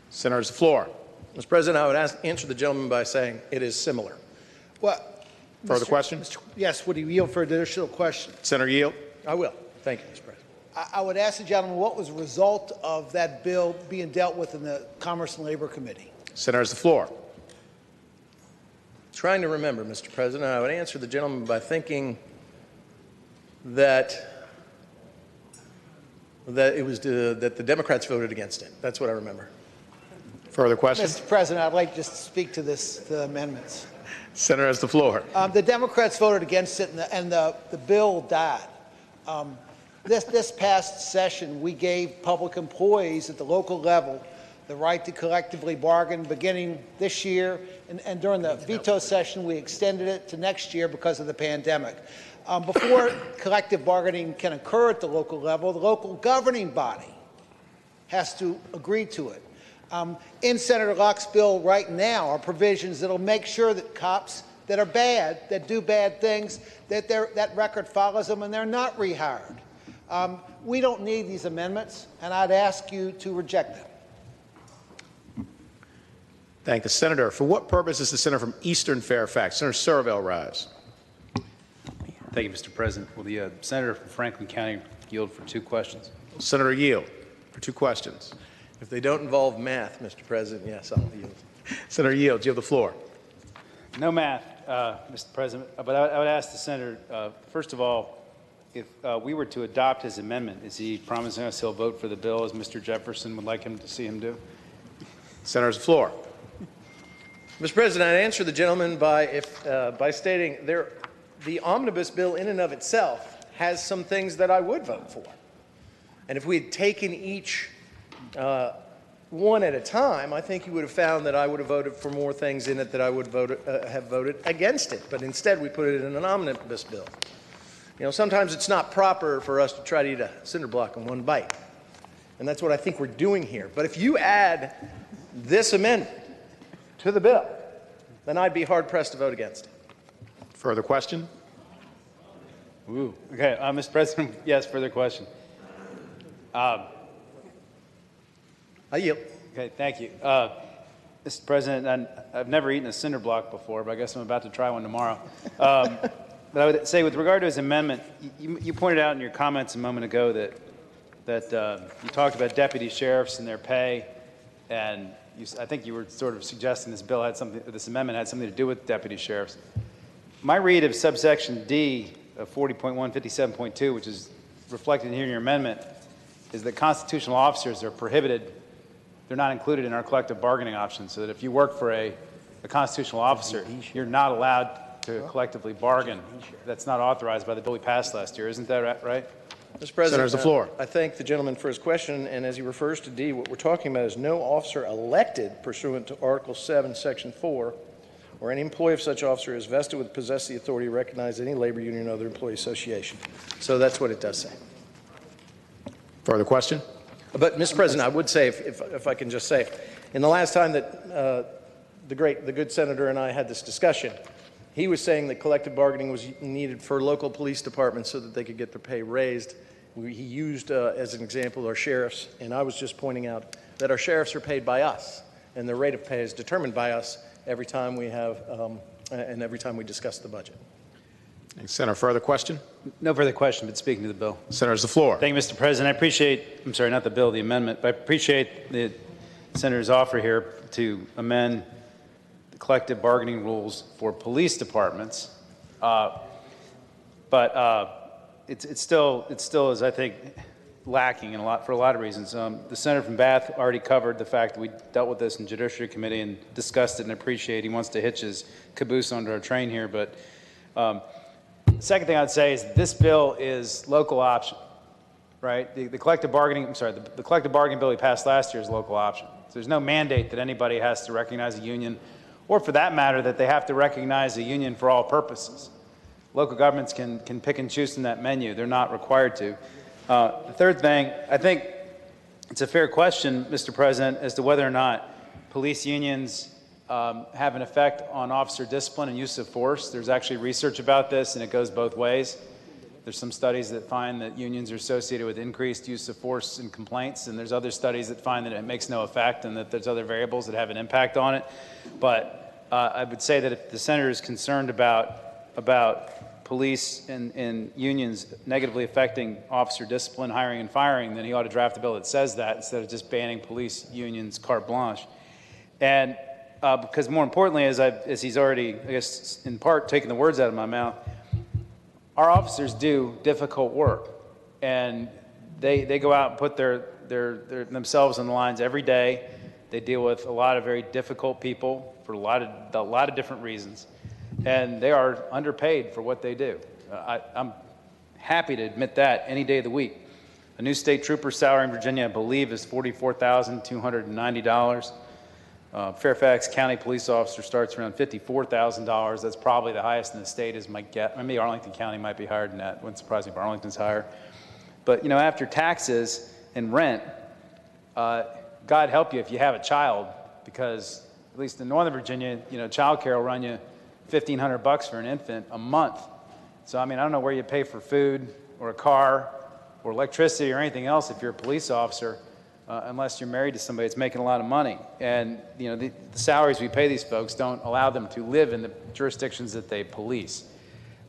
Senator, has the floor. Mr. President, I would answer the gentleman by saying it is similar. Well, Further question? Yes, would he yield for an additional question? Senator yield. I will. Thank you, Mr. President. I would ask the gentleman what was the result of that bill being dealt with in the Commerce and Labor Committee. Senator, has the floor. Trying to remember, Mr. President, I would answer the gentleman by thinking that it was that the Democrats voted against it. That's what I remember. Further questions? Mr. President, I'd like just to speak to the amendments. Senator, has the floor. The Democrats voted against it, and the bill died. This past session, we gave public employees at the local level the right to collectively bargain beginning this year, and during the veto session, we extended it to next year because of the pandemic. Before collective bargaining can occur at the local level, the local governing body has to agree to it. In Senator Locke's bill right now are provisions that will make sure that cops that are bad, that do bad things, that record follows them and they're not rehired. We don't need these amendments, and I'd ask you to reject them. Thank the senator. For what purpose is the senator from Eastern Fairfax? Senator Surville rise. Thank you, Mr. President. Will the senator from Franklin County yield for 2 questions? Senator yield for 2 questions. If they don't involve math, Mr. President, yes, I'll yield. Senator yield, you have the floor. No math, Mr. President, but I would ask the senator, first of all, if we were to adopt his amendment, is he promising us he'll vote for the bill as Mr. Jefferson would like him to see him do? Senator's floor. Mr. President, I'd answer the gentleman by stating the omnibus bill in and of itself has some things that I would vote for. And if we had taken each one at a time, I think you would have found that I would have voted for more things in it that I would have voted against it. But instead, we put it in an omnibus bill. You know, sometimes it's not proper for us to try to eat a cinder block in one bite. And that's what I think we're doing here. But if you add this amendment to the bill, then I'd be hard-pressed to vote against it. Further question? Ooh. Okay, Mr. President, yes, further question. I yield. Okay, thank you. Mr. President, I've never eaten a cinder block before, but I guess I'm about to try one tomorrow. But I would say with regard to his amendment, you pointed out in your comments a moment ago that you talked about deputy sheriffs and their pay, and I think you were sort of suggesting this amendment had something to do with deputy sheriffs. My read of subsection D of 40.157.2, which is reflected here in your amendment, is that constitutional officers are prohibited. They're not included in our collective bargaining options, so that if you work for a constitutional officer, you're not allowed to collectively bargain. That's not authorized by the bill we passed last year. Isn't that right? Mr. President, Senator's the floor. I thank the gentleman for his question, and as he refers to D, what we're talking about is no officer elected pursuant to Article 7, Section 4, or any employee of such officer is vested with possess the authority to recognize any labor union or other employee association. So that's what it does say. Further question? But, Mr. President, I would say, if I can just say, in the last time that the good senator and I had this discussion, he was saying that collective bargaining was needed for local police departments so that they could get their pay raised. He used, as an example, our sheriffs, and I was just pointing out that our sheriffs are paid by us, and their rate of pay is determined by us every time we have, and every time we discuss the budget. Senator, further question? No further question, but speaking to the bill. Senator's the floor. Thank you, Mr. President. I appreciate, I'm sorry, not the bill, the amendment, but I appreciate the senator's offer here to amend the collective bargaining rules for police departments. It still is, I think, lacking for a lot of reasons. The senator from Bath already covered the fact that we dealt with this in Judiciary Committee and discussed it and appreciate. He wants to hitch his caboose onto our train here, but the second thing I'd say is this bill is local option, right? The collective bargaining, the collective bargaining bill we passed last year is local option. So there's no mandate that anybody has to recognize a union, or for that matter, that they have to recognize a union for all purposes. Local governments can pick and choose from that menu. They're not required to. The third thing, I think it's a fair question, Mr. President, as to whether or not police unions have an effect on officer discipline and use of force. There's actually research about this, and it goes both ways. There's some studies that find that unions are associated with increased use of force in complaints, and there's other studies that find that it makes no effect and that there's other variables that have an impact on it. But I would say that if the senator is concerned about police and unions negatively affecting officer discipline, hiring, and firing, then he ought to draft a bill that says that instead of just banning police unions carte blanche. And because more importantly, as he's already, I guess, in part taken the words out of my mouth, our officers do difficult work, and they go out and put themselves on the lines every day. They deal with a lot of very difficult people for a lot of different reasons, and they are underpaid for what they do. I'm happy to admit that any day of the week. A new state trooper salary in Virginia, I believe, is $44,290. Fairfax County police officer starts around $54,000. That's probably the highest in the state, is my guess. Maybe Arlington County might be higher than that. Wouldn't surprise me if Arlington's higher. But, after taxes and rent, God help you if you have a child, because at least in Northern Virginia, child care will run you $1,500 for an infant a month. So, I don't know where you pay for food or a car or electricity or anything else if you're a police officer, unless you're married to somebody that's making a lot of money. And, the salaries we pay these folks don't allow them to live in the jurisdictions that they police.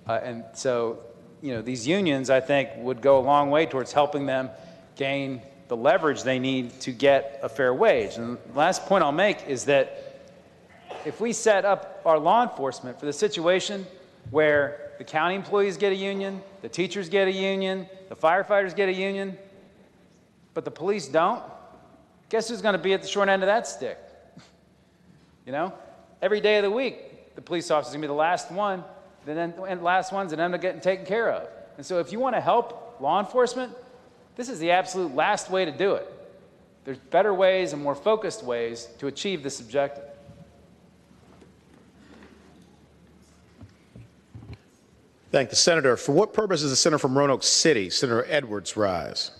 And so, these unions, I think, would go a long way towards helping them gain the leverage they need to get a fair wage. And the last point I'll make is that if we set up our law enforcement for the situation where the county employees get a union, the teachers get a union, the firefighters get a union, but the police don't, guess who's going to be at the short end of that stick? Every day of the week, the police officer's going to be the last ones that end up getting taken care of. And so if you want to help law enforcement, this is the absolute last way to do it. There's better ways and more focused ways to achieve this objective. Thank the senator. For what purpose does the senator from Roanoke City, Senator Edwards, rise?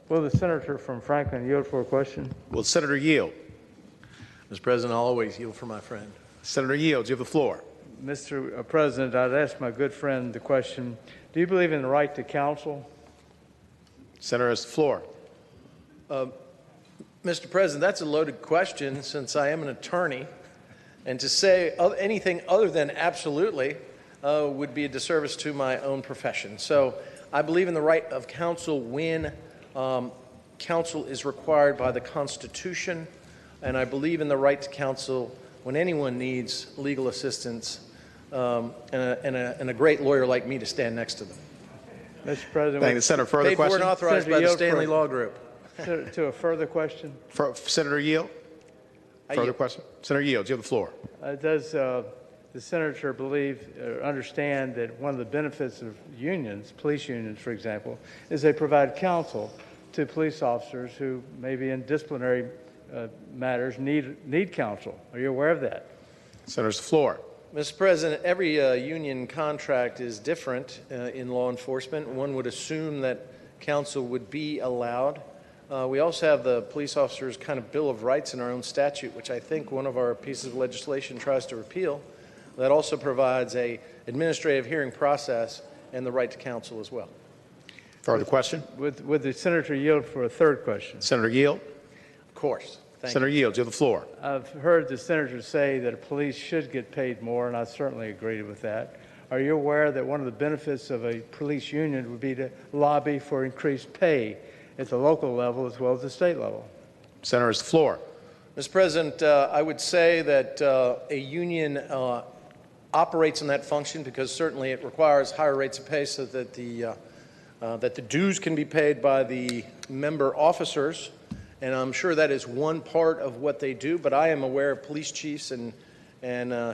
Will the senator from Franklin yield for a question? Will the senator yield? Mr. President, I'll always yield for my friend. Senator yields. You have the floor. Mr. President, I'd ask my good friend the question, do you believe in the right to counsel? Senator has the floor. Mr. President, that's a loaded question since I am an attorney, and to say anything other than absolutely would be a disservice to my own profession. So I believe in the right of counsel when counsel is required by the Constitution, and I believe in the right to counsel when anyone needs legal assistance and a great lawyer like me to stand next to them. Mr. President, thank the senator. Further paid question? for and authorized by the Stanley Law Group. To a further question? Senator Yield? Further question? Senator Yield, you have the floor. Does the senator believe or understand that one of the benefits of unions, police unions, for example, is they provide counsel to police officers who maybe in disciplinary matters need counsel? Are you aware of that? Senator's the floor. Mr. President, every union contract is different in law enforcement. One would assume that counsel would be allowed. We also have the police officers' kind of Bill of Rights in our own statute, which I think one of our pieces of legislation tries to repeal. That also provides a administrative hearing process and the right to counsel as well. Further question? Would the senator yield for a third question? Senator Yield? Of course. Senator Yield, you have the floor. I've heard the senator say that police should get paid more, and I certainly agree with that. Are you aware that one of the benefits of a police union would be to lobby for increased pay at the local level as well as the state level? Senator has the floor. Mr. President, I would say that a union operates in that function because certainly it requires higher rates of pay so that the dues can be paid by the member officers. And I'm sure that is one part of what they do, but I am aware of police chiefs and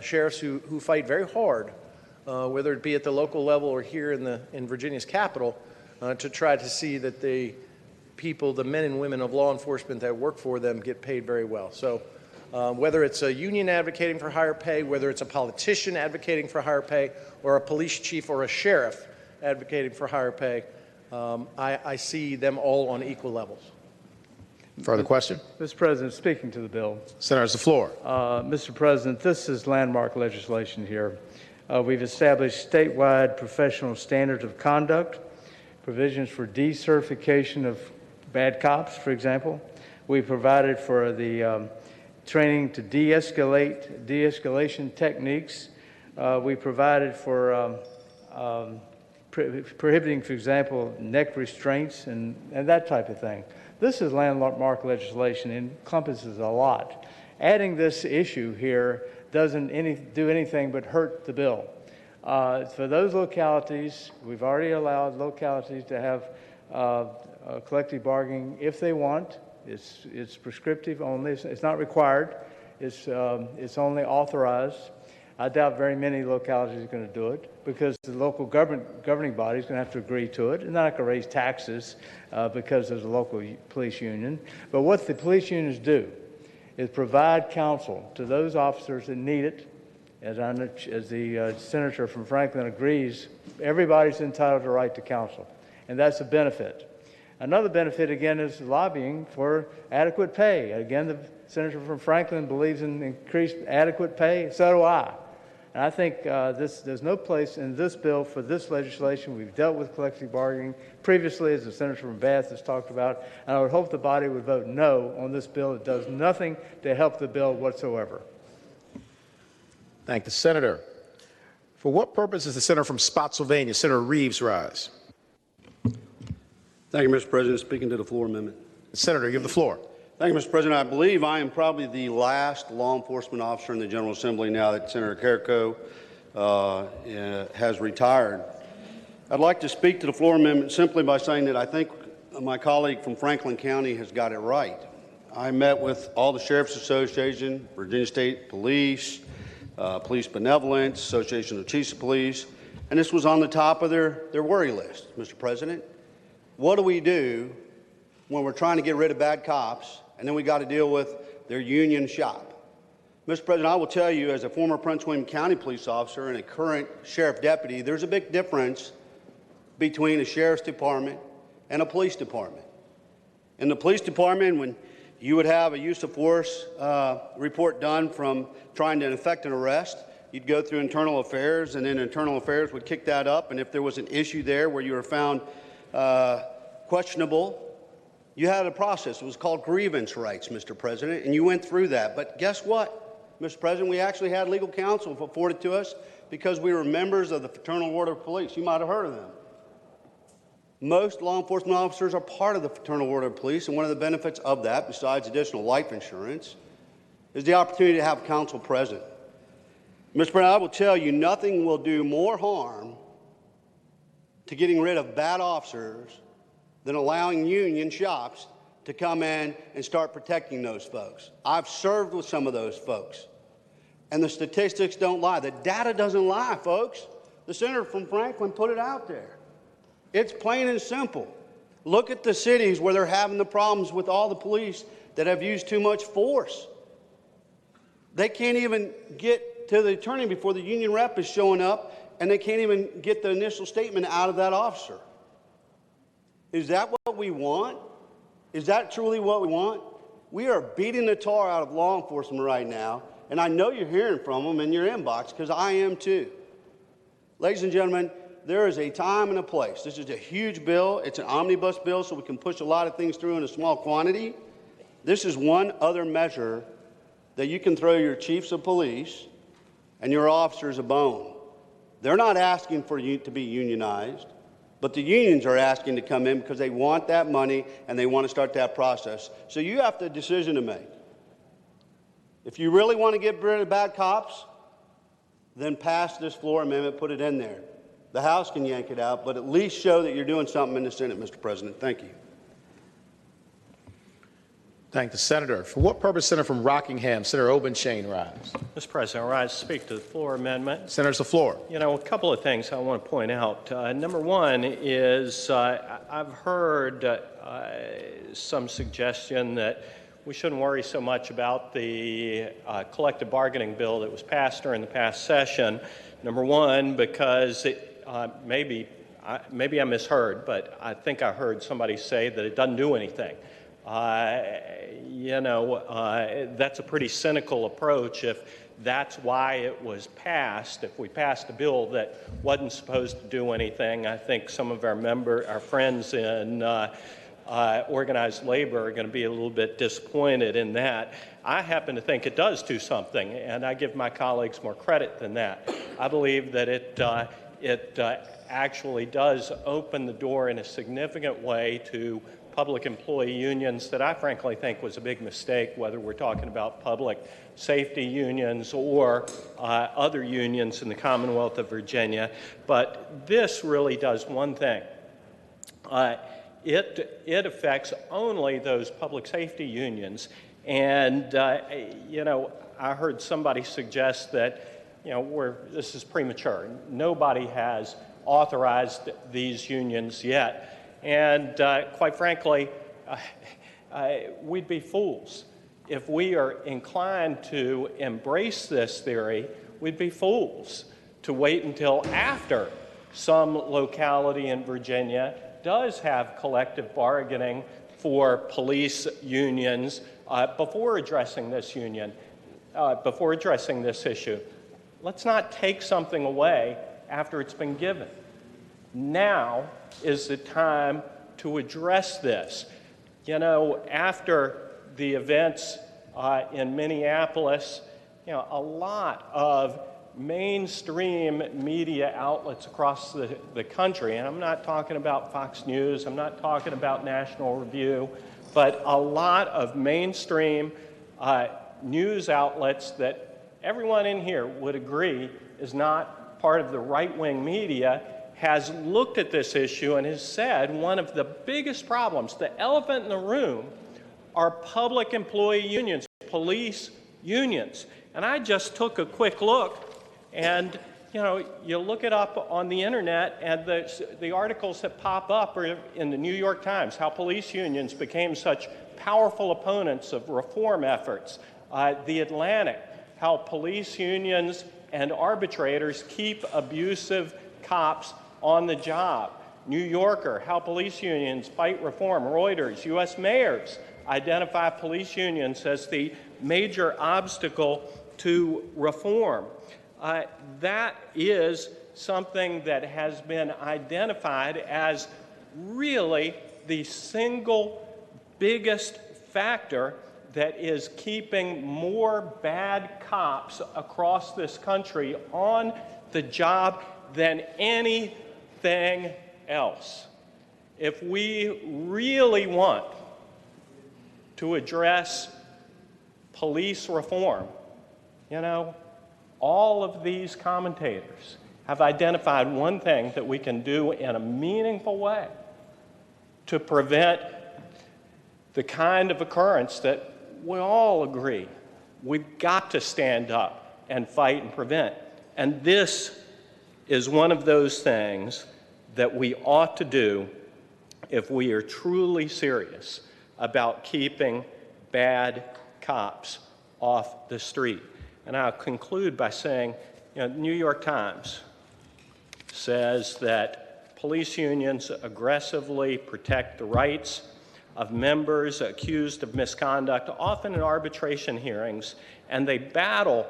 sheriffs who fight very hard, whether it be at the local level or here in Virginia's capital, to try to see that the people, the men and women of law enforcement that work for them get paid very well. So whether it's a union advocating for higher pay, whether it's a politician advocating for higher pay, or a police chief or a sheriff advocating for higher pay, I see them all on equal levels. Further question? Mr. President, speaking to the bill. Senator has the floor. Mr. President, this is landmark legislation here. We've established statewide professional standards of conduct, provisions for decertification of bad cops, for example. We provided for the training to de-escalation techniques. We provided for prohibiting, for example, neck restraints and that type of thing. This is landmark legislation. It encompasses a lot. Adding this issue here doesn't do anything but hurt the bill. For those localities, we've already allowed localities to have collective bargaining if they want. It's prescriptive only. It's not required. It's only authorized. I doubt very many localities are going to do it because the local governing body is going to have to agree to it. And they're not going to raise taxes because there's a local police union. But what the police unions do is provide counsel to those officers that need it. As the senator from Franklin agrees, everybody's entitled to right to counsel, and that's a benefit. Another benefit, again, is lobbying for adequate pay. Again, the senator from Franklin believes in increased adequate pay. So do I. And I think there's no place in this bill for this legislation. We've dealt with collective bargaining previously, as the senator from Bath has talked about, and I would hope the body would vote no on this bill. It does nothing to help the bill whatsoever. Thank the senator. For what purpose does the senator from Spotsylvania, Senator Reeves, rise? Thank you, Mr. President. Speaking to the floor amendment. Senator, you have the floor. Thank you, Mr. President. I believe I am probably the last law enforcement officer in the General Assembly now that Senator Carrico has retired. I'd like to speak to the floor amendment simply by saying that I think my colleague from Franklin County has got it right. I met with all the Sheriff's Association, Virginia State Police, Police Benevolence, Association of Chiefs of Police, and this was on the top of their worry list, Mr. President. What do we do when we're trying to get rid of bad cops and then we got to deal with their union shop? Mr. President, I will tell you, as a former Prince William County police officer and a current sheriff deputy, there's a big difference between a sheriff's department and a police department. In the police department, when you would have a use of force report done from trying to effect an arrest, you'd go through internal affairs, and then internal affairs would kick that up, and if there was an issue there where you were found questionable, you had a process. It was called grievance rights, Mr. President, and you went through that. But guess what, Mr. President? We actually had legal counsel afforded to us because we were members of the Fraternal Order of Police. You might have heard of them. Most law enforcement officers are part of the Fraternal Order of Police, and one of the benefits of that, besides additional life insurance, is the opportunity to have counsel present. Mr. President, I will tell you, nothing will do more harm to getting rid of bad officers than allowing union shops to come in and start protecting those folks. I've served with some of those folks, and the statistics don't lie. The data doesn't lie, folks. The senator from Franklin put it out there. It's plain and simple. Look at the cities where they're having the problems with all the police that have used too much force. They can't even get to the attorney before the union rep is showing up, and they can't even get the initial statement out of that officer. Is that what we want? Is that truly what we want? We are beating the tar out of law enforcement right now, and I know you're hearing from them in your inbox because I am too. Ladies and gentlemen, there is a time and a place. This is a huge bill. It's an omnibus bill, so we can push a lot of things through in a small quantity. This is one other measure that you can throw your chiefs of police and your officers a bone. They're not asking for you to be unionized, but the unions are asking to come in because they want that money and they want to start that process. So you have a decision to make. If you really want to get rid of bad cops, then pass this floor amendment, put it in there. The House can yank it out, but at least show that you're doing something in the Senate, Mr. President. Thank you. Thank the senator. For what purpose, Senator from Rockingham, Senator Obenshain, rise? Mr. President, I rise to speak to the floor amendment. Senator's the floor. You know, a couple of things I want to point out. Number one is I've heard some suggestion that we shouldn't worry so much about the collective bargaining bill that was passed during the past session. Number one, because maybe I misheard, but I think I heard somebody say that it doesn't do anything. That's a pretty cynical approach if that's why it was passed. If we passed a bill that wasn't supposed to do anything, I think some of our friends in organized labor are going to be a little bit disappointed in that. I happen to think it does do something, and I give my colleagues more credit than that. I believe that it actually does open the door in a significant way to public employee unions that I frankly think was a big mistake, whether we're talking about public safety unions or other unions in the Commonwealth of Virginia. But this really does one thing. It affects only those public safety unions. And, I heard somebody suggest that this is premature. Nobody has authorized these unions yet. And quite frankly, we'd be fools. If we are inclined to embrace this theory, we'd be fools to wait until after some locality in Virginia does have collective bargaining for police unions before addressing this issue. Let's not take something away after it's been given. Now is the time to address this. After the events in Minneapolis, a lot of mainstream media outlets across the country, and I'm not talking about Fox News, I'm not talking about National Review, but a lot of mainstream news outlets that everyone in here would agree is not part of the right-wing media, has looked at this issue and has said one of the biggest problems, the elephant in the room, are public employee unions, police unions. And I just took a quick look, and you look it up on the internet, and the articles that pop up are in the New York Times, how police unions became such powerful opponents of reform efforts. The Atlantic, how police unions and arbitrators keep abusive cops on the job. New Yorker, how police unions fight reform. Reuters, U.S. mayors identify police unions as the major obstacle to reform. That is something that has been identified as really the single biggest factor that is keeping more bad cops across this country on the job than anything else. If we really want to address police reform, all of these commentators have identified one thing that we can do in a meaningful way to prevent the kind of occurrence that we all agree we've got to stand up and fight and prevent. And this is one of those things that we ought to do if we are truly serious about keeping bad cops off the street. And I'll conclude by saying, the New York Times says that police unions aggressively protect the rights of members accused of misconduct, often in arbitration hearings, and they battle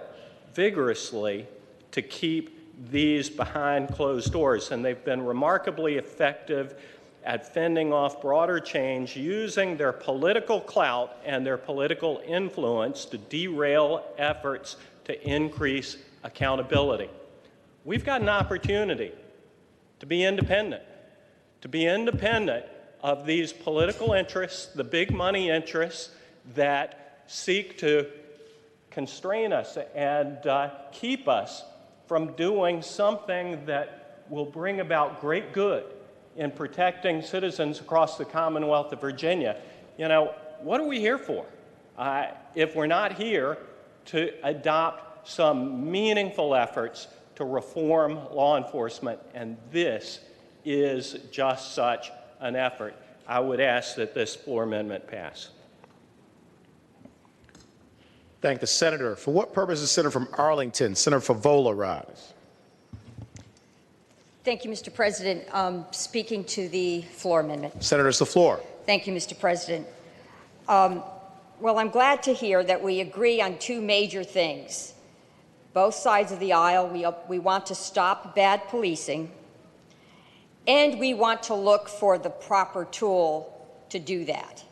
vigorously to keep these behind closed doors. And they've been remarkably effective at fending off broader change, using their political clout and their political influence to derail efforts to increase accountability. We've got an opportunity to be independent of these political interests, the big money interests that seek to constrain us and keep us from doing something that will bring about great good in protecting citizens across the Commonwealth of Virginia. What are we here for if we're not here to adopt some meaningful efforts to reform law enforcement? And this is just such an effort. I would ask that this floor amendment pass. Thank the senator. For what purpose is Senator from Arlington, Senator Favola, rise? Thank you, Mr. President. Speaking to the floor amendment. Senator, it's the floor. Thank you, Mr. President. Well, I'm glad to hear that we agree on two major things. Both sides of the aisle, we want to stop bad policing, and we want to look for the proper tool to do that.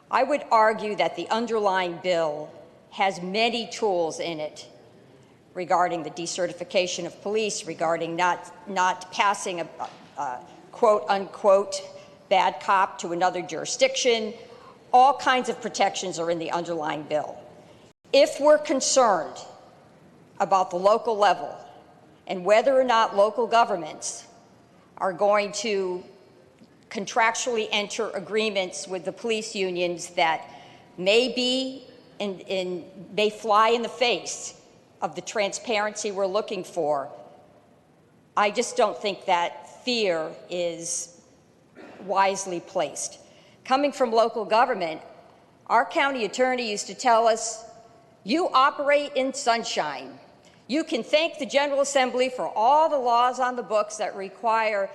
I would argue that the underlying bill has many tools in it regarding the decertification of police, regarding not passing a quote-unquote bad cop to another jurisdiction. All kinds of protections are in the underlying bill. If we're concerned about the local level and whether or not local governments are going to contractually enter agreements with the police unions that may be and may fly in the face of the transparency we're looking for, I just don't think that fear is wisely placed. Coming from local government, our county attorney used to tell us, you operate in sunshine. You can thank the General Assembly for all the laws on the books that require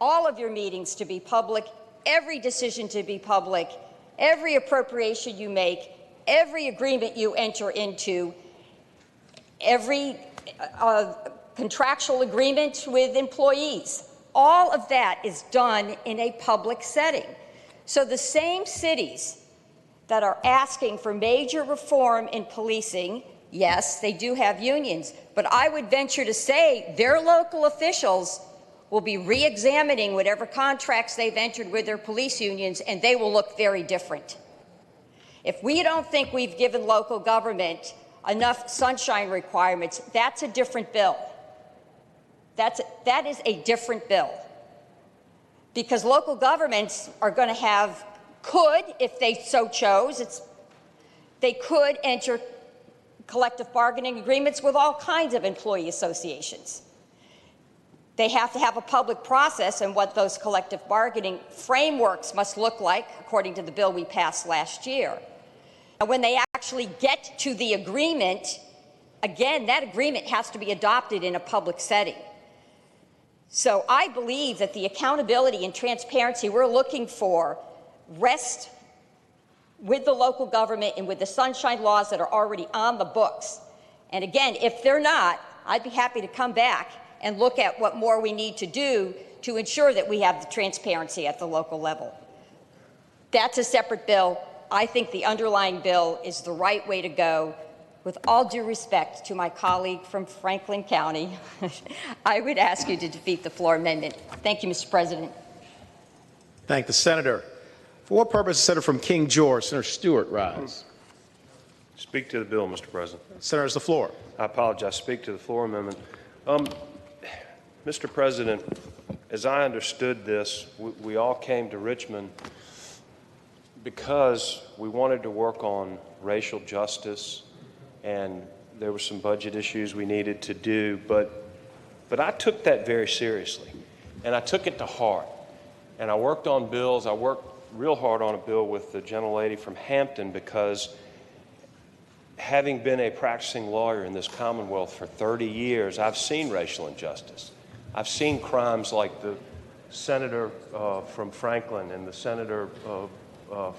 all of your meetings to be public, every decision to be public, every appropriation you make, every agreement you enter into, every contractual agreement with employees. All of that is done in a public setting. So the same cities that are asking for major reform in policing, yes, they do have unions, but I would venture to say their local officials will be re-examining whatever contracts they've entered with their police unions, and they will look very different. If we don't think we've given local government enough sunshine requirements, that's a different bill. That is a different bill. Because local governments are going to have, could, if they so chose, they could enter collective bargaining agreements with all kinds of employee associations. They have to have a public process and what those collective bargaining frameworks must look like, according to the bill we passed last year. And when they actually get to the agreement, again, that agreement has to be adopted in a public setting. So I believe that the accountability and transparency we're looking for rest with the local government and with the sunshine laws that are already on the books. And again, if they're not, I'd be happy to come back and look at what more we need to do to ensure that we have the transparency at the local level. That's a separate bill. I think the underlying bill is the right way to go. With all due respect to my colleague from Franklin County, I would ask you to defeat the floor amendment. Thank you, Mr. President. Thank the senator. For what purpose, the senator from King George, Senator Stewart, rise? Speak to the bill, Mr. President. Senator, has the floor. I apologize. Speak to the floor amendment. Mr. President, as I understood this, we all came to Richmond because we wanted to work on racial justice, and there were some budget issues we needed to do, but I took that very seriously, and I took it to heart, and I worked on bills. I worked real hard on a bill with the gentlelady from Hampton because having been a practicing lawyer in this Commonwealth for 30 years, I've seen racial injustice. I've seen crimes like the senator from Franklin and the senator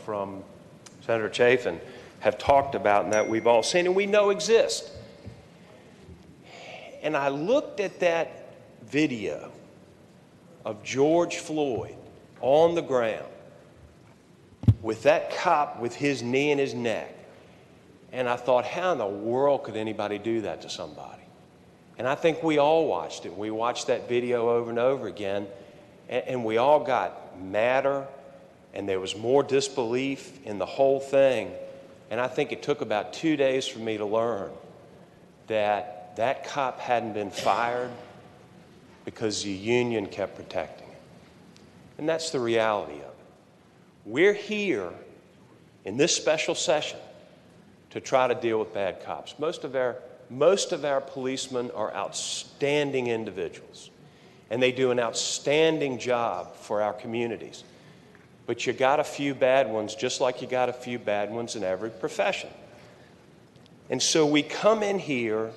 from Senator Chafin have talked about and that we've all seen and we know exist. And I looked at that video of George Floyd on the ground with that cop with his knee in his neck, and I thought, how in the world could anybody do that to somebody? And I think we all watched it. We watched that video over and over again, and we all got madder, and there was more disbelief in the whole thing. And I think it took about 2 days for me to learn that that cop hadn't been fired because the union kept protecting him. And that's the reality of it. We're here in this special session to try to deal with bad cops. Most of our policemen are outstanding individuals, and they do an outstanding job for our communities. But you got a few bad ones, just like you got a few bad ones in every profession. And so we come in here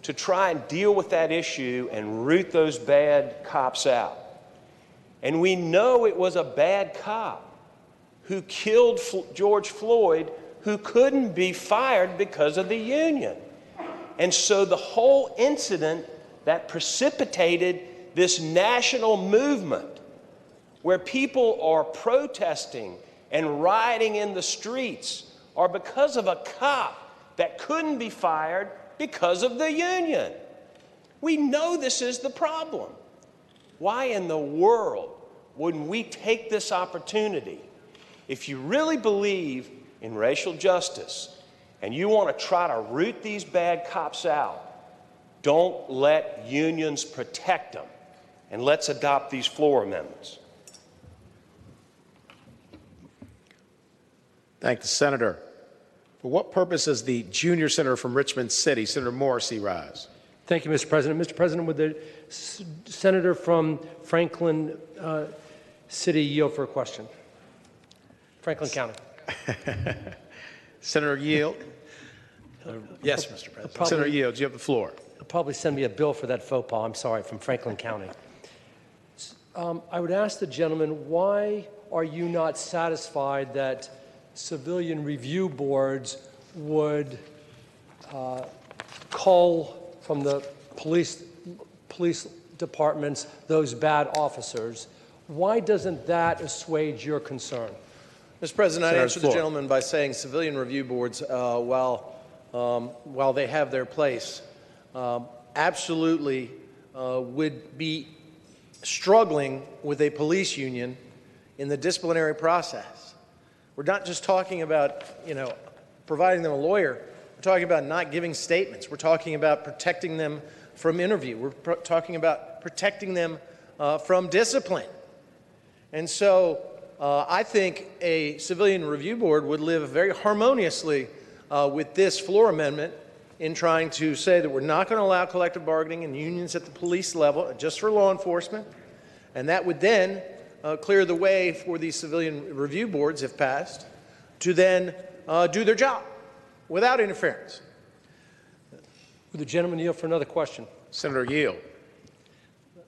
to try and deal with that issue and root those bad cops out. And we know it was a bad cop who killed George Floyd, who couldn't be fired because of the union. And so the whole incident that precipitated this national movement where people are protesting and rioting in the streets are because of a cop that couldn't be fired because of the union. We know this is the problem. Why in the world wouldn't we take this opportunity? If you really believe in racial justice and you want to try to root these bad cops out, don't let unions protect them, and let's adopt these floor amendments. Thank the senator. For what purpose does the junior senator from Richmond City, Senator Morrissey, rise? Thank you, Mr. President. Mr. President, would the senator from Franklin City yield for a question? Franklin County. Senator Yield. Yes, Mr. President. Senator Yield, you have the floor. They'll probably send me a bill for that faux pas. I'm sorry, from Franklin County. I would ask the gentleman, why are you not satisfied that civilian review boards would cull from the police departments those bad officers? Why doesn't that assuage your concern? Mr. President, I'd answer the floor. gentleman by saying civilian review boards, while they have their place, absolutely would be struggling with a police union in the disciplinary process. We're not just talking about, providing them a lawyer. We're talking about not giving statements. We're talking about protecting them from interview. We're talking about protecting them from discipline. And so I think a civilian review board would live very harmoniously with this floor amendment in trying to say that we're not going to allow collective bargaining and unions at the police level, just for law enforcement. And that would then clear the way for these civilian review boards, if passed, to then do their job without interference. Would the gentleman yield for another question? Senator Yield.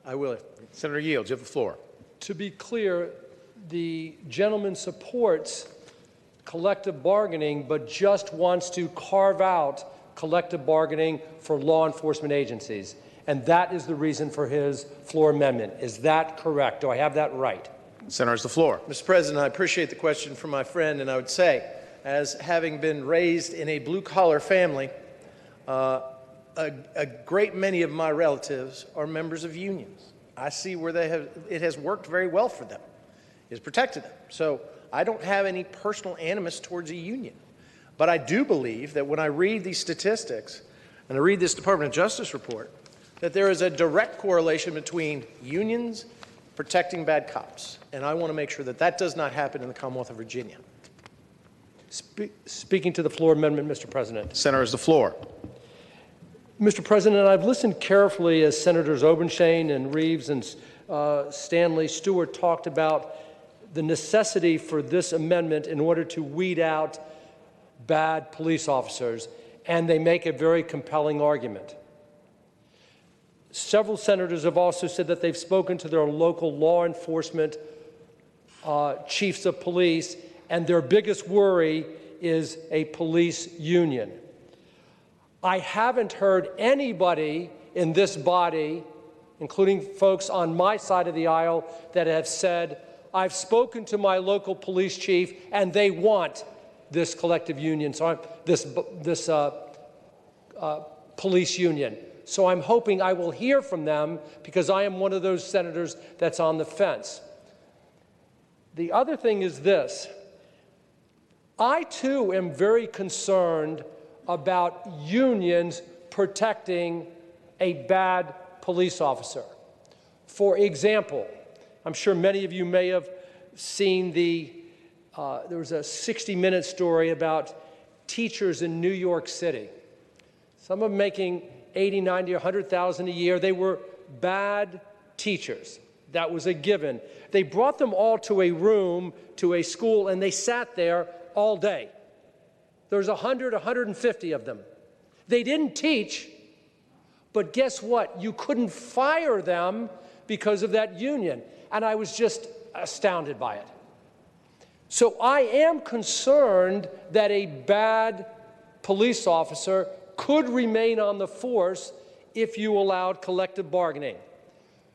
I will. Senator Yield, you have the floor. To be clear, the gentleman supports collective bargaining, but just wants to carve out collective bargaining for law enforcement agencies. And that is the reason for his floor amendment. Is that correct? Do I have that right? Senator, the floor. Mr. President, I appreciate the question from my friend, and I would say, as having been raised in a blue-collar family, a great many of my relatives are members of unions. I see where it has worked very well for them. It has protected them. So I don't have any personal animus towards a union. But I do believe that when I read these statistics and I read this Department of Justice report, that there is a direct correlation between unions protecting bad cops. And I want to make sure that that does not happen in the Commonwealth of Virginia. Speaking to the floor amendment, Mr. President. Senator, the floor. Mr. President, I've listened carefully as Senators Obenshain and Reeves and Stanley Stewart talked about the necessity for this amendment in order to weed out bad police officers, and they make a very compelling argument. Several senators have also said that they've spoken to their local law enforcement chiefs of police, and their biggest worry is a police union. I haven't heard anybody in this body, including folks on my side of the aisle, that have said, I've spoken to my local police chief and they want this collective union, so this police union. So I'm hoping I will hear from them, because I am one of those senators that's on the fence. The other thing is this. I too am very concerned about unions protecting a bad police officer. For example, I'm sure many of you may have seen there was a 60-minute story about teachers in New York City. Some of them making 80, 90, 100,000 a year. They were bad teachers. That was a given. They brought them all to a room, to a school, and they sat there all day. There's 100, 150 of them. They didn't teach, but guess what? You couldn't fire them because of that union. And I was just astounded by it. So I am concerned that a bad police officer could remain on the force if you allowed collective bargaining.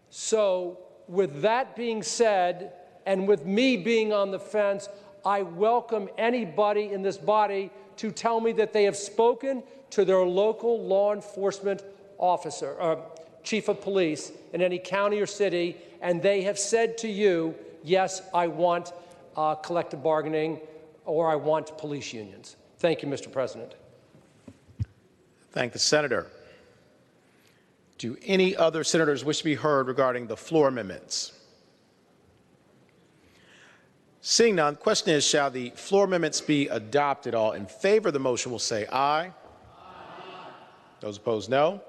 So with that being said, and with me being on the fence, I welcome anybody in this body to tell me that they have spoken to their local law enforcement officer, or chief of police in any county or city, and they have said to you, yes, I want collective bargaining, or I want police unions. Thank you, Mr. President. Thank the senator. Do any other senators wish to be heard regarding the floor amendments? Seeing none, the question is, shall the floor amendments be adopted? All in favor of the motion will say aye. Aye. Those opposed, no.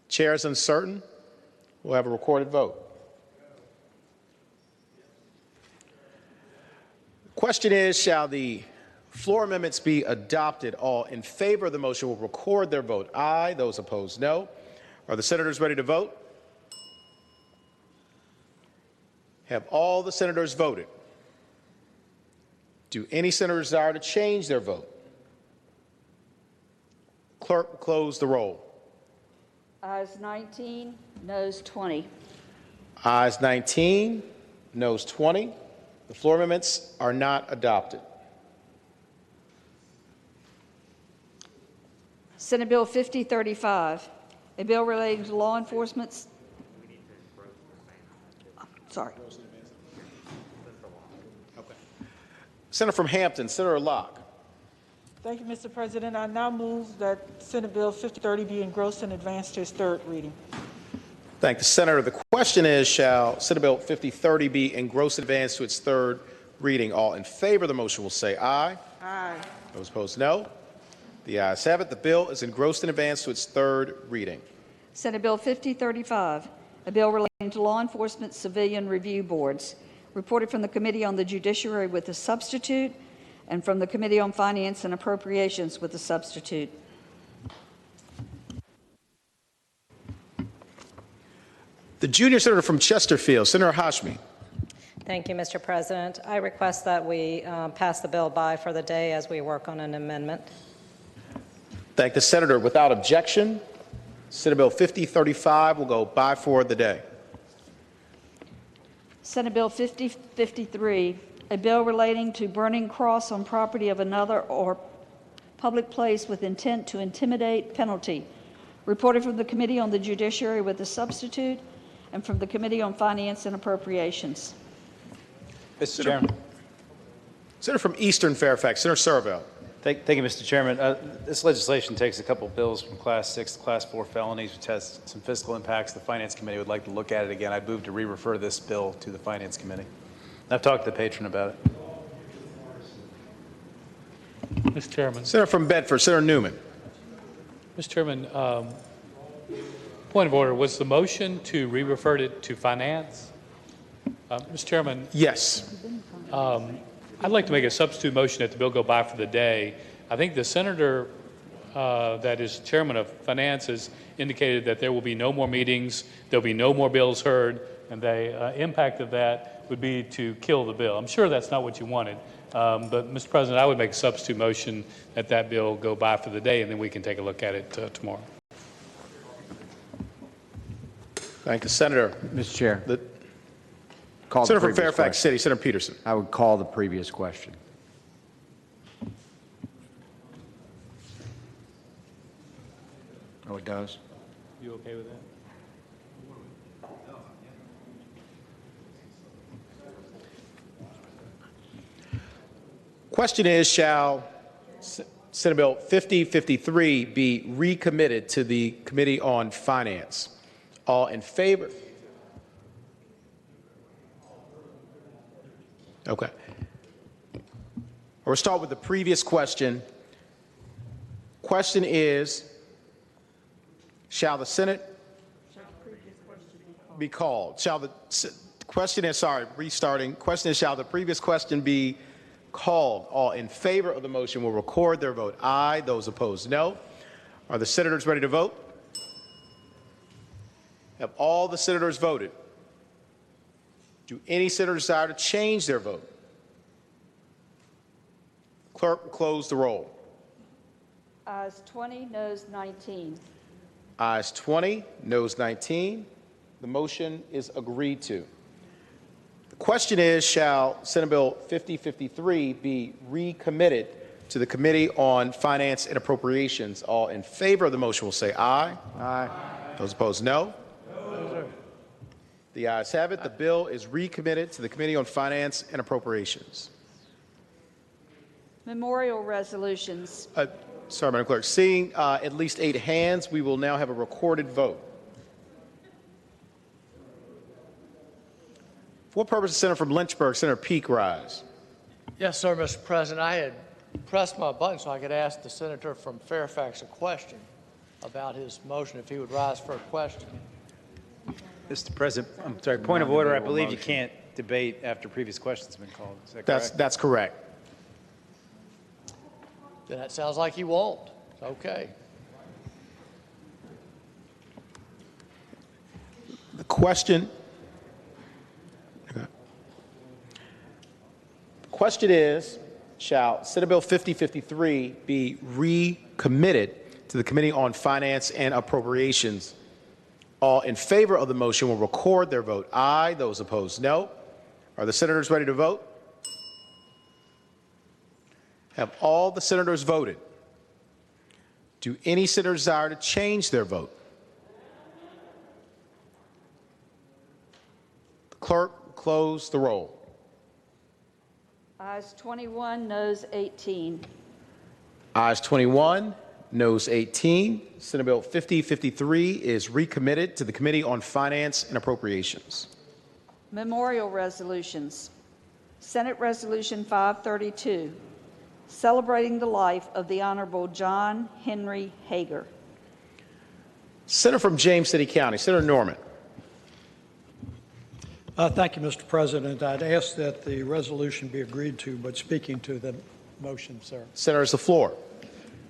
Chair is uncertain. We'll have a recorded vote. Question is, shall the floor amendments be adopted? All in favor of the motion will record their vote aye. Those opposed, no. Are the senators ready to vote? Have all the senators voted? Do any senators desire to change their vote? Clerk will close the roll. Ayes 19, noes 20. Ayes 19, noes 20. The floor amendments are not adopted. Senate Bill 5035, a bill relating to law enforcement's. Sorry. Senator from Hampton, Senator Locke. Thank you, Mr. President. I now move that Senate Bill 5030 be engrossed and advanced to its third reading. Thank the senator. The question is, shall Senate Bill 5030 be engrossed and advanced to its third reading? All in favor of the motion will say aye. Aye. Those opposed, no. The ayes have it. The bill is engrossed and advanced to its third reading. Senate Bill 5035, a bill relating to law enforcement civilian review boards, reported from the Committee on the Judiciary with a substitute and from the Committee on Finance and Appropriations with a substitute. The junior senator from Chesterfield, Senator Hashmi. Thank you, Mr. President. I request that we pass the bill by for the day as we work on an amendment. Thank the senator. Without objection, Senate Bill 5035 will go by for the day. Senate Bill 5053, a bill relating to burning cross on property of another or public place with intent to intimidate penalty, reported from the Committee on the Judiciary with a substitute and from the Committee on Finance and Appropriations. Mr. Chairman. Senator from Eastern Fairfax, Senator Servo. Thank you, Mr. Chairman. This legislation takes a couple bills from Class 6 to Class 4 felonies, which has some fiscal impacts. The Finance Committee would like to look at it again. I'd move to re-refer this bill to the Finance Committee. I've talked to the patron about it. Mr. Chairman. Senator from Bedford, Senator Newman. Mr. Chairman, point of order. Was the motion to re-refer it to Finance? Mr. Chairman. Yes. I'd like to make a substitute motion that the bill go by for the day. I think the senator that is chairman of Finance has indicated that there will be no more meetings, there'll be no more bills heard, and the impact of that would be to kill the bill. I'm sure that's not what you wanted, but Mr. President, I would make a substitute motion that that bill go by for the day, and then we can take a look at it tomorrow. Thank you, Senator. Mr. Chair. Call Senator from Fairfax City, Senator Peterson. I would call the previous question. Oh, it does? You okay with that? Question is, shall Senate Bill 5053 be recommitted to the Committee on Finance? All in favor? Okay. We'll start with the previous question. Question is, shall the Senate be called? Shall the question is, sorry, restarting. Question is, shall the previous question be called? All in favor of the motion will record their vote aye. Those opposed, no. Are the senators ready to vote? Have all the senators voted? Do any senators desire to change their vote? Clerk will close the roll. Ayes 20, noes 19. Ayes 20, noes 19. The motion is agreed to. The question is, shall Senate Bill 5053 be recommitted to the Committee on Finance and Appropriations? All in favor of the motion will say aye. Aye. Those opposed, no. The ayes have it. The bill is recommitted to the Committee on Finance and Appropriations. Memorial resolutions. Sorry, Madam Clerk. Seeing at least 8 hands, we will now have a recorded vote. For what purpose does Senator from Lynchburg, Senator Peake, rise? Yes, sir, Mr. President. I had pressed my button so I could ask the senator from Fairfax a question about his motion, if he would rise for a question. Mr. President, I'm sorry, point of order. I believe you can't debate after previous questions have been called. Is that correct? That's correct. Then that sounds like he won't. Okay. The question is, shall Senate Bill 5053 be recommitted to the Committee on Finance and Appropriations? All in favor of the motion will record their vote aye. Those opposed, no. Are the senators ready to vote? Have all the senators voted? Do any senators desire to change their vote? The clerk, close the roll. Ayes 21, noes 18. Ayes 21, noes 18. Senate Bill 5053 is recommitted to the Committee on Finance and Appropriations. Memorial resolutions. Senate Resolution 532, celebrating the life of the Honorable John Henry Hager. Senator from James City County, Senator Norman. Thank you, Mr. President. I'd ask that the resolution be agreed to, but speaking to the motion, sir. Senator, the floor.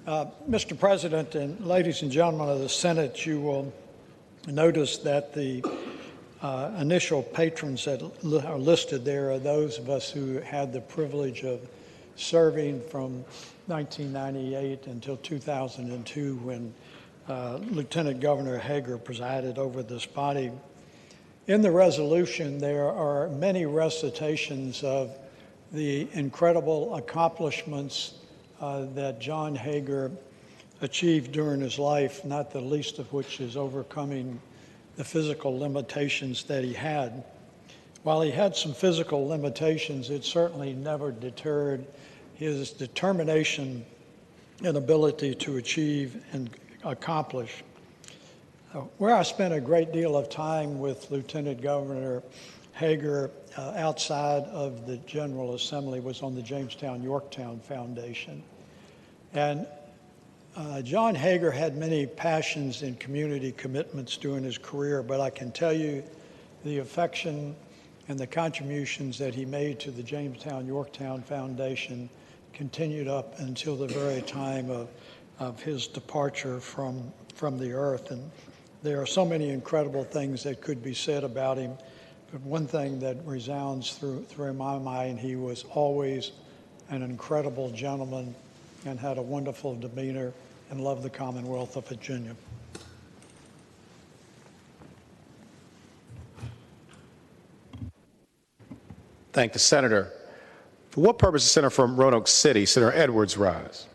Mr. President and ladies and gentlemen of the Senate, you will notice that the initial patrons that are listed there are those of us who had the privilege of serving from 1998 until 2002 when Lieutenant Governor Hager presided over this body. In the resolution, there are many recitations of the incredible accomplishments that John Hager achieved during his life, not the least of which is overcoming the physical limitations that he had. While he had some physical limitations, it certainly never deterred his determination and ability to achieve and accomplish. Where I spent a great deal of time with Lieutenant Governor Hager outside of the General Assembly was on the Jamestown-Yorktown Foundation. And John Hager had many passions and community commitments during his career, but I can tell you the affection and the contributions that he made to the Jamestown-Yorktown Foundation continued up until the very time of his departure from the earth. And there are so many incredible things that could be said about him, but one thing that resounds through my mind, he was always an incredible gentleman and had a wonderful demeanor and loved the Commonwealth of Virginia. Thank the senator. For what purpose does Senator from Roanoke City, Senator Edwards, rise?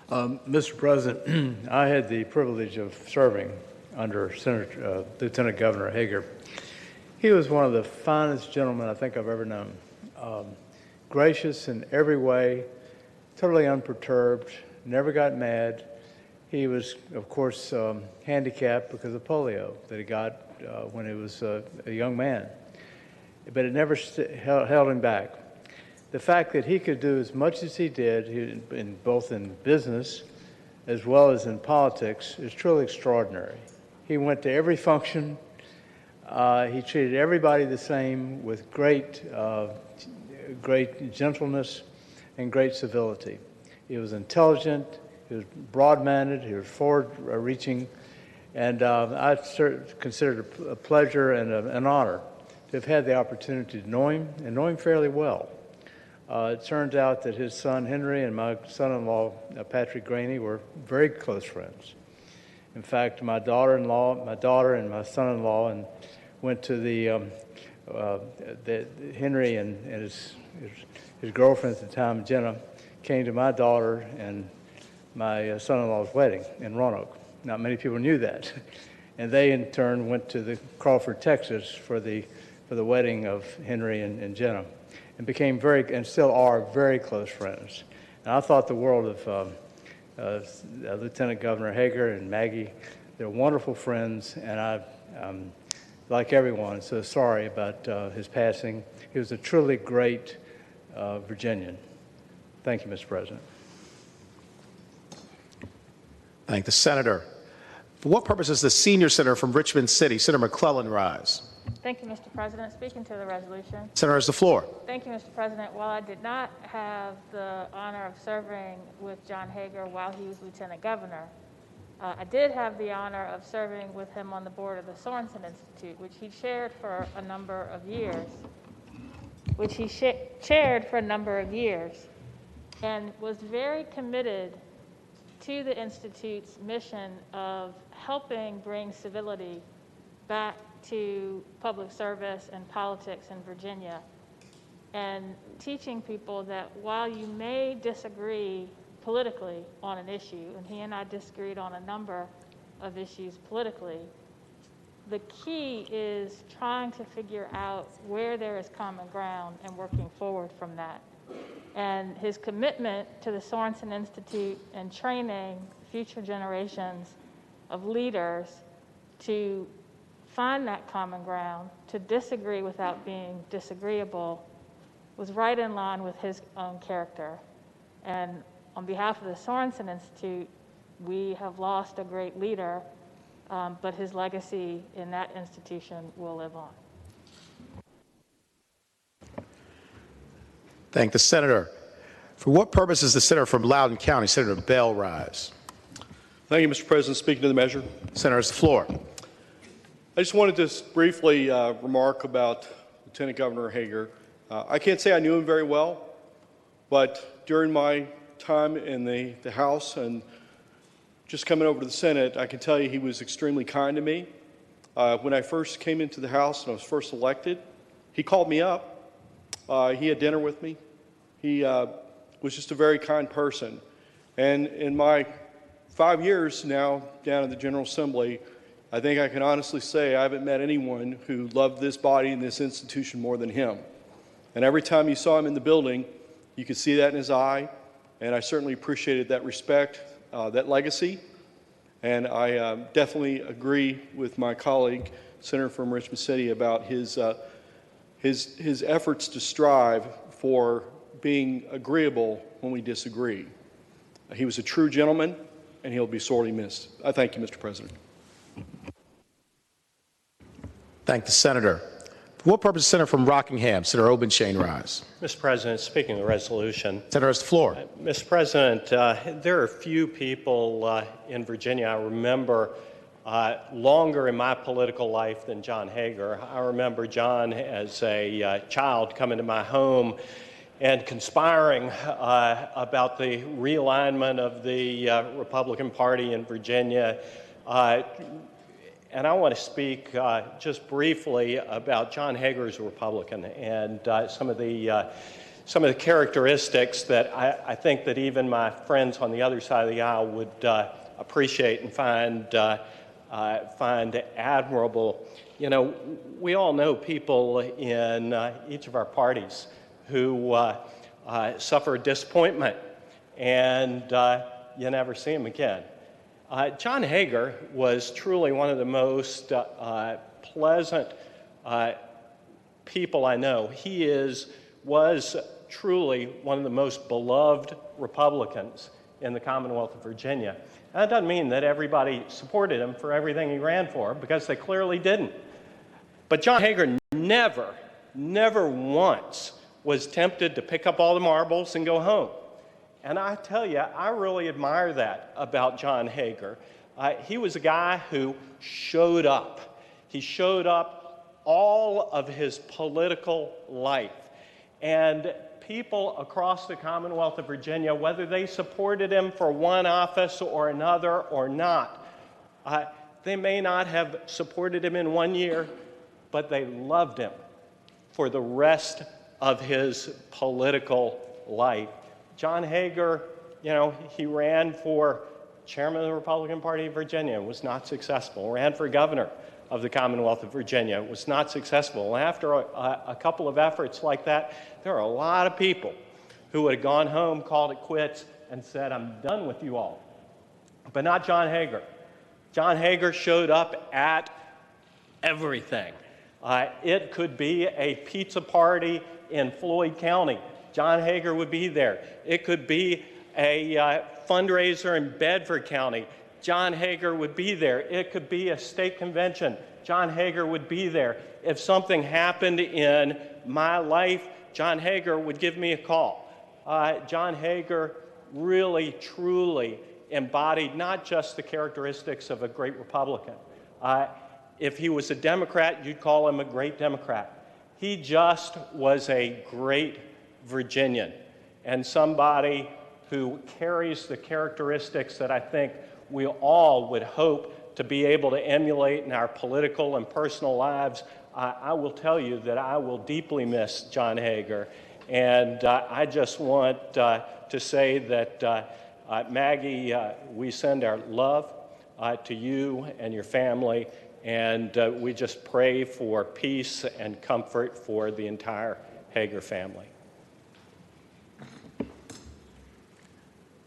Mr. President, I had the privilege of serving under Lieutenant Governor Hager. He was one of the finest gentlemen I think I've ever known. Gracious in every way, totally unperturbed, never got mad. He was, of course, handicapped because of polio that he got when he was a young man. But it never held him back. The fact that he could do as much as he did, both in business as well as in politics, is truly extraordinary. He went to every function. He treated everybody the same with great gentleness and great civility. He was intelligent, he was broad-minded, he was forward-reaching, and I consider it a pleasure and an honor to have had the opportunity to know him, and know him fairly well. It turns out that his son Henry and my son-in-law Patrick Graney were very close friends. In fact, my daughter and my son-in-law went to the Henry and his girlfriend at the time, Jenna, came to my daughter and my son-in-law's wedding in Roanoke. Not many people knew that. And they, in turn, went to the Crawford, Texas for the wedding of Henry and Jenna, and became and still are very close friends. And I thought the world of Lieutenant Governor Hager and Maggie. They're wonderful friends, and like everyone, so sorry about his passing. He was a truly great Virginian. Thank you, Mr. President. Thank the senator. For what purpose does the senior senator from Richmond City, Senator McClellan, rise? Thank you, Mr. President. Speaking to the resolution. Senator has the floor. Thank you, Mr. President. While I did not have the honor of serving with John Hager while he was Lieutenant Governor, I did have the honor of serving with him on the board of the Sorensen Institute, which he chaired for a number of years. And was very committed to the Institute's mission of helping bring civility back to public service and politics in Virginia, and teaching people that while you may disagree politically on an issue, and he and I disagreed on a number of issues politically, the key is trying to figure out where there is common ground and working forward from that. And his commitment to the Sorensen Institute and training future generations of leaders to find that common ground, to disagree without being disagreeable, was right in line with his own character. And on behalf of the Sorensen Institute, we have lost a great leader, but his legacy in that institution will live on. Thank the senator. For what purpose does the senator from Loudoun County, Senator Bell, rise? Thank you, Mr. President. Speaking to the measure. Senator has the floor. I just wanted to briefly remark about Lieutenant Governor Hager. I can't say I knew him very well, but during my time in the House and just coming over to the Senate, I can tell you he was extremely kind to me. When I first came into the House and I was first elected, he called me up. He had dinner with me. He was just a very kind person. And in my 5 years now down in the General Assembly, I think I can honestly say I haven't met anyone who loved this body and this institution more than him. And every time you saw him in the building, you could see that in his eye, and I certainly appreciated that respect, that legacy. And I definitely agree with my colleague, Senator from Richmond City, about his efforts to strive for being agreeable when we disagree. He was a true gentleman, and he'll be sorely missed. I thank you, Mr. President. Thank the senator. For what purpose does the senator from Rockingham, Senator Obenshain, rise? Mr. President, speaking of the resolution. Senator has the floor. Mr. President, there are few people in Virginia I remember longer in my political life than John Hager. I remember John as a child coming to my home and conspiring about the realignment of the Republican Party in Virginia. And I want to speak just briefly about John Hager as a Republican and some of the characteristics that I think that even my friends on the other side of the aisle would appreciate and find admirable. You know, we all know people in each of our parties who suffer disappointment, and you never see them again. John Hager was truly one of the most pleasant people I know. He was truly one of the most beloved Republicans in the Commonwealth of Virginia. And that doesn't mean that everybody supported him for everything he ran for, because they clearly didn't. But John Hager never once was tempted to pick up all the marbles and go home. And I tell you, I really admire that about John Hager. He was a guy who showed up. He showed up all of his political life. And people across the Commonwealth of Virginia, whether they supported him for one office or another or not, they may not have supported him in 1 year, but they loved him for the rest of his political life. John Hager, you know, he ran for chairman of the Republican Party of Virginia and was not successful. Ran for governor of the Commonwealth of Virginia, was not successful. And after a couple of efforts like that, there are a lot of people who would have gone home, called it quits, and said, I'm done with you all. But not John Hager. John Hager showed up at everything. It could be a pizza party in Floyd County. John Hager would be there. It could be a fundraiser in Bedford County. John Hager would be there. It could be a state convention. John Hager would be there. If something happened in my life, John Hager would give me a call. John Hager really, truly embodied not just the characteristics of a great Republican. If he was a Democrat, you'd call him a great Democrat. He just was a great Virginian and somebody who carries the characteristics that I think we all would hope to be able to emulate in our political and personal lives. I will tell you that I will deeply miss John Hager. And I just want to say that, Maggie, we send our love to you and your family, and we just pray for peace and comfort for the entire Hager family.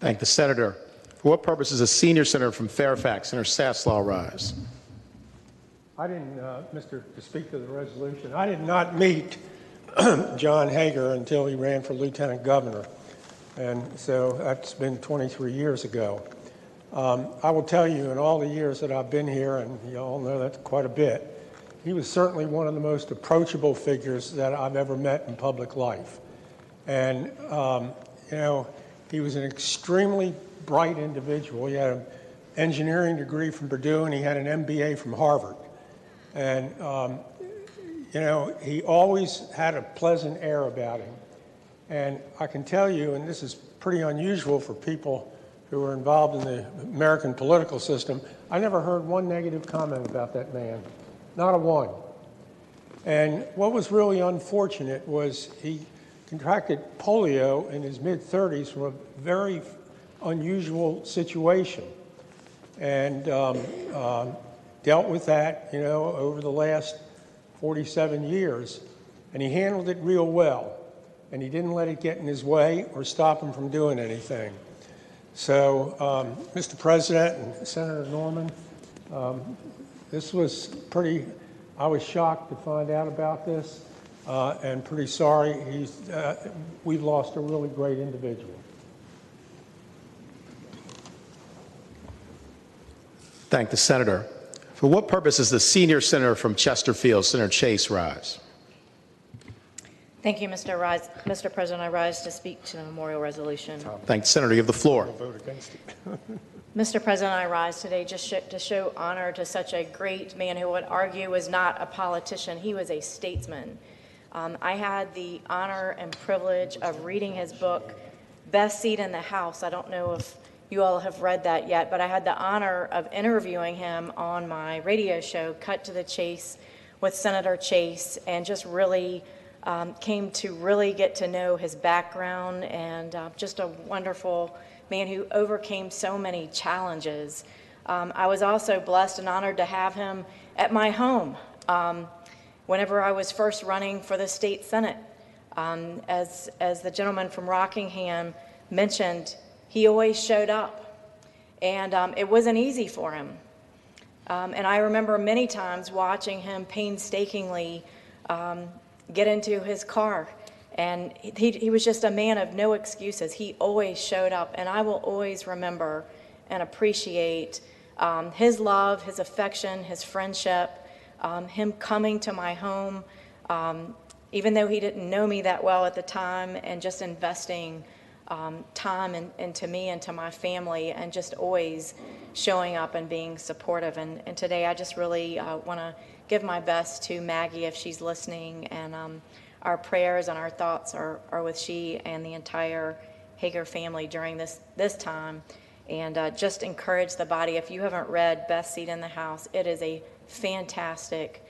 Thank the senator. For what purpose does a senior senator from Fairfax, Senator Sasslaw, rise? I didn't, to speak to the resolution, I did not meet John Hager until he ran for lieutenant governor. And so that's been 23 years ago. I will tell you, in all the years that I've been here, and you all know that's quite a bit, he was certainly one of the most approachable figures that I've ever met in public life. And, you know, he was an extremely bright individual. He had an engineering degree from Purdue, and he had an MBA from Harvard. And, you know, he always had a pleasant air about him. And I can tell you, and this is pretty unusual for people who are involved in the American political system, I never heard one negative comment about that man, not a one. And what was really unfortunate was he contracted polio in his mid-30s from a very unusual situation, and dealt with that, you know, over the last 47 years, and he handled it real well, and he didn't let it get in his way or stop him from doing anything. So, Mr. President and Senator Norman, this was pretty, I was shocked to find out about this, and pretty sorry. We've lost a really great individual. Thank the senator. For what purpose does the senior senator from Chesterfield, Senator Chase, rise? Thank you, Mr. President. I rise to speak to the memorial resolution. Thank the senator. You have the floor. Vote against it. Mr. President, I rise today just to show honor to such a great man who would argue was not a politician. He was a statesman. I had the honor and privilege of reading his book, Best Seat in the House. I don't know if you all have read that yet, but I had the honor of interviewing him on my radio show, Cut to the Chase, with Senator Chase, and just really came to really get to know his background, and just a wonderful man who overcame so many challenges. I was also blessed and honored to have him at my home whenever I was first running for the state senate. As the gentleman from Rockingham mentioned, he always showed up, and it wasn't easy for him. And I remember many times watching him painstakingly get into his car, and he was just a man of no excuses. He always showed up, and I will always remember and appreciate his love, his affection, his friendship, him coming to my home, even though he didn't know me that well at the time, and just investing time into me and to my family, and just always showing up and being supportive. And today I just really want to give my best to Maggie if she's listening, and our prayers and our thoughts are with she and the entire Hager family during this time. And just encourage the body, if you haven't read Best Seat in the House, it is a fantastic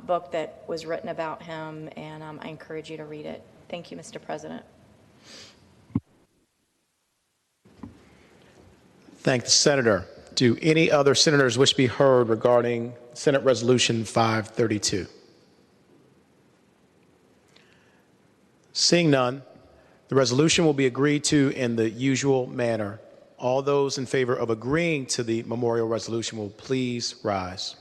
book that was written about him, and I encourage you to read it. Thank you, Mr. President. Thank the senator. Do any other senators wish to be heard regarding Senate Resolution 532? Seeing none, the resolution will be agreed to in the usual manner. All those in favor of agreeing to the memorial resolution will please rise.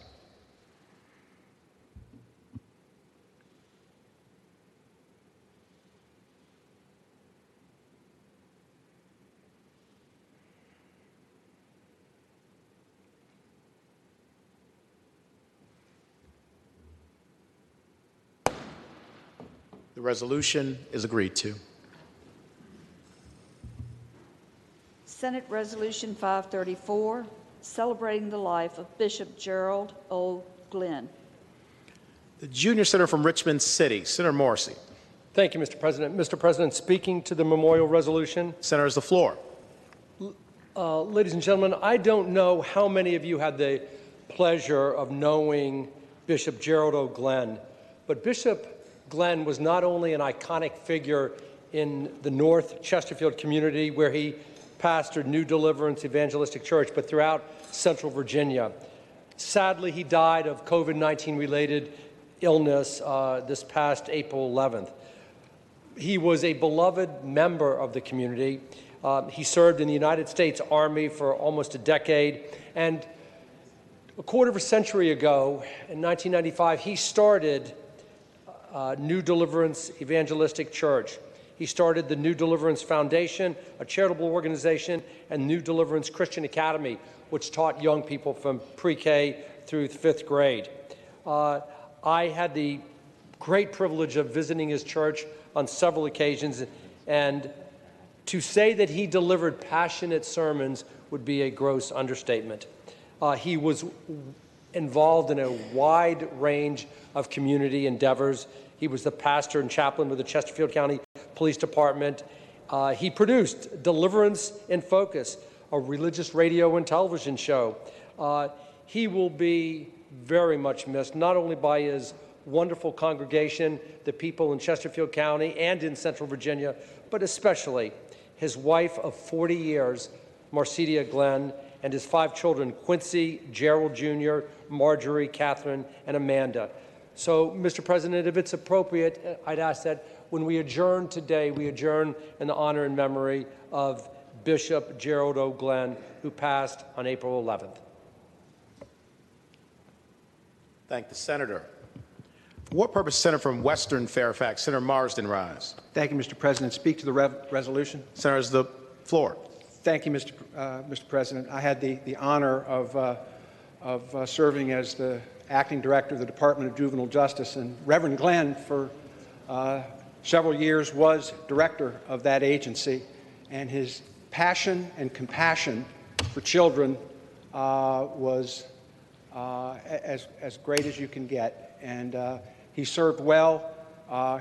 The resolution is agreed to. Senate Resolution 534, celebrating the life of Bishop Gerald O. Glenn. The junior senator from Richmond City, Senator Morrissey. Thank you, Mr. President. Mr. President, speaking to the memorial resolution. Senator, has the floor. Ladies and gentlemen, I don't know how many of you had the pleasure of knowing Bishop Gerald O. Glenn, but Bishop Glenn was not only an iconic figure in the North Chesterfield community where he pastored New Deliverance Evangelistic Church, but throughout Central Virginia. Sadly, he died of COVID-19 related illness this past April 11th. He was a beloved member of the community. He served in the United States Army for almost a decade, and a quarter of a century ago, in 1995, he started New Deliverance Evangelistic Church. He started the New Deliverance Foundation, a charitable organization, and New Deliverance Christian Academy, which taught young people from pre-K through 5th grade. I had the great privilege of visiting his church on several occasions, and to say that he delivered passionate sermons would be a gross understatement. He was involved in a wide range of community endeavors. He was the pastor and chaplain with the Chesterfield County Police Department. He produced Deliverance in Focus, a religious radio and television show. He will be very much missed, not only by his wonderful congregation, the people in Chesterfield County and in Central Virginia, but especially his wife of 40 years, Marcedia Glenn, and his 5 children, Quincy, Gerald Jr., Marjorie, Catherine, and Amanda. So, Mr. President, if it's appropriate, I'd ask that when we adjourn today, we adjourn in the honor and memory of Bishop Gerald O. Glenn, who passed on April 11th. Thank the senator. For what purpose, Senator from Western Fairfax, Senator Marsden, rise? Thank you, Mr. President. Speak to the resolution. Senator, has the floor. Thank you, Mr. President. I had the honor of serving as the acting director of the Department of Juvenile Justice, and Reverend Glenn for several years was director of that agency, and his passion and compassion for children was as great as you can get. And he served well.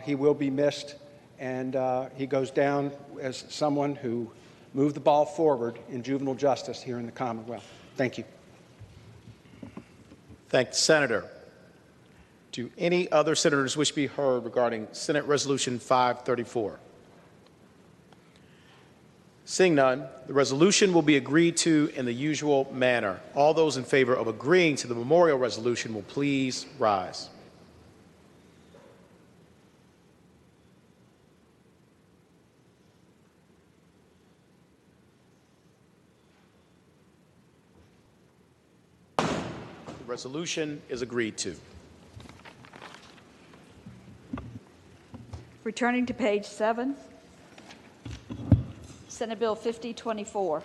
He will be missed, and he goes down as someone who moved the ball forward in juvenile justice here in the Commonwealth. Thank you. Thank the senator. Do any other senators wish to be heard regarding Senate Resolution 534? Seeing none, the resolution will be agreed to in the usual manner. All those in favor of agreeing to the memorial resolution will please rise. The resolution is agreed to. Returning to page 7, Senate Bill 5024.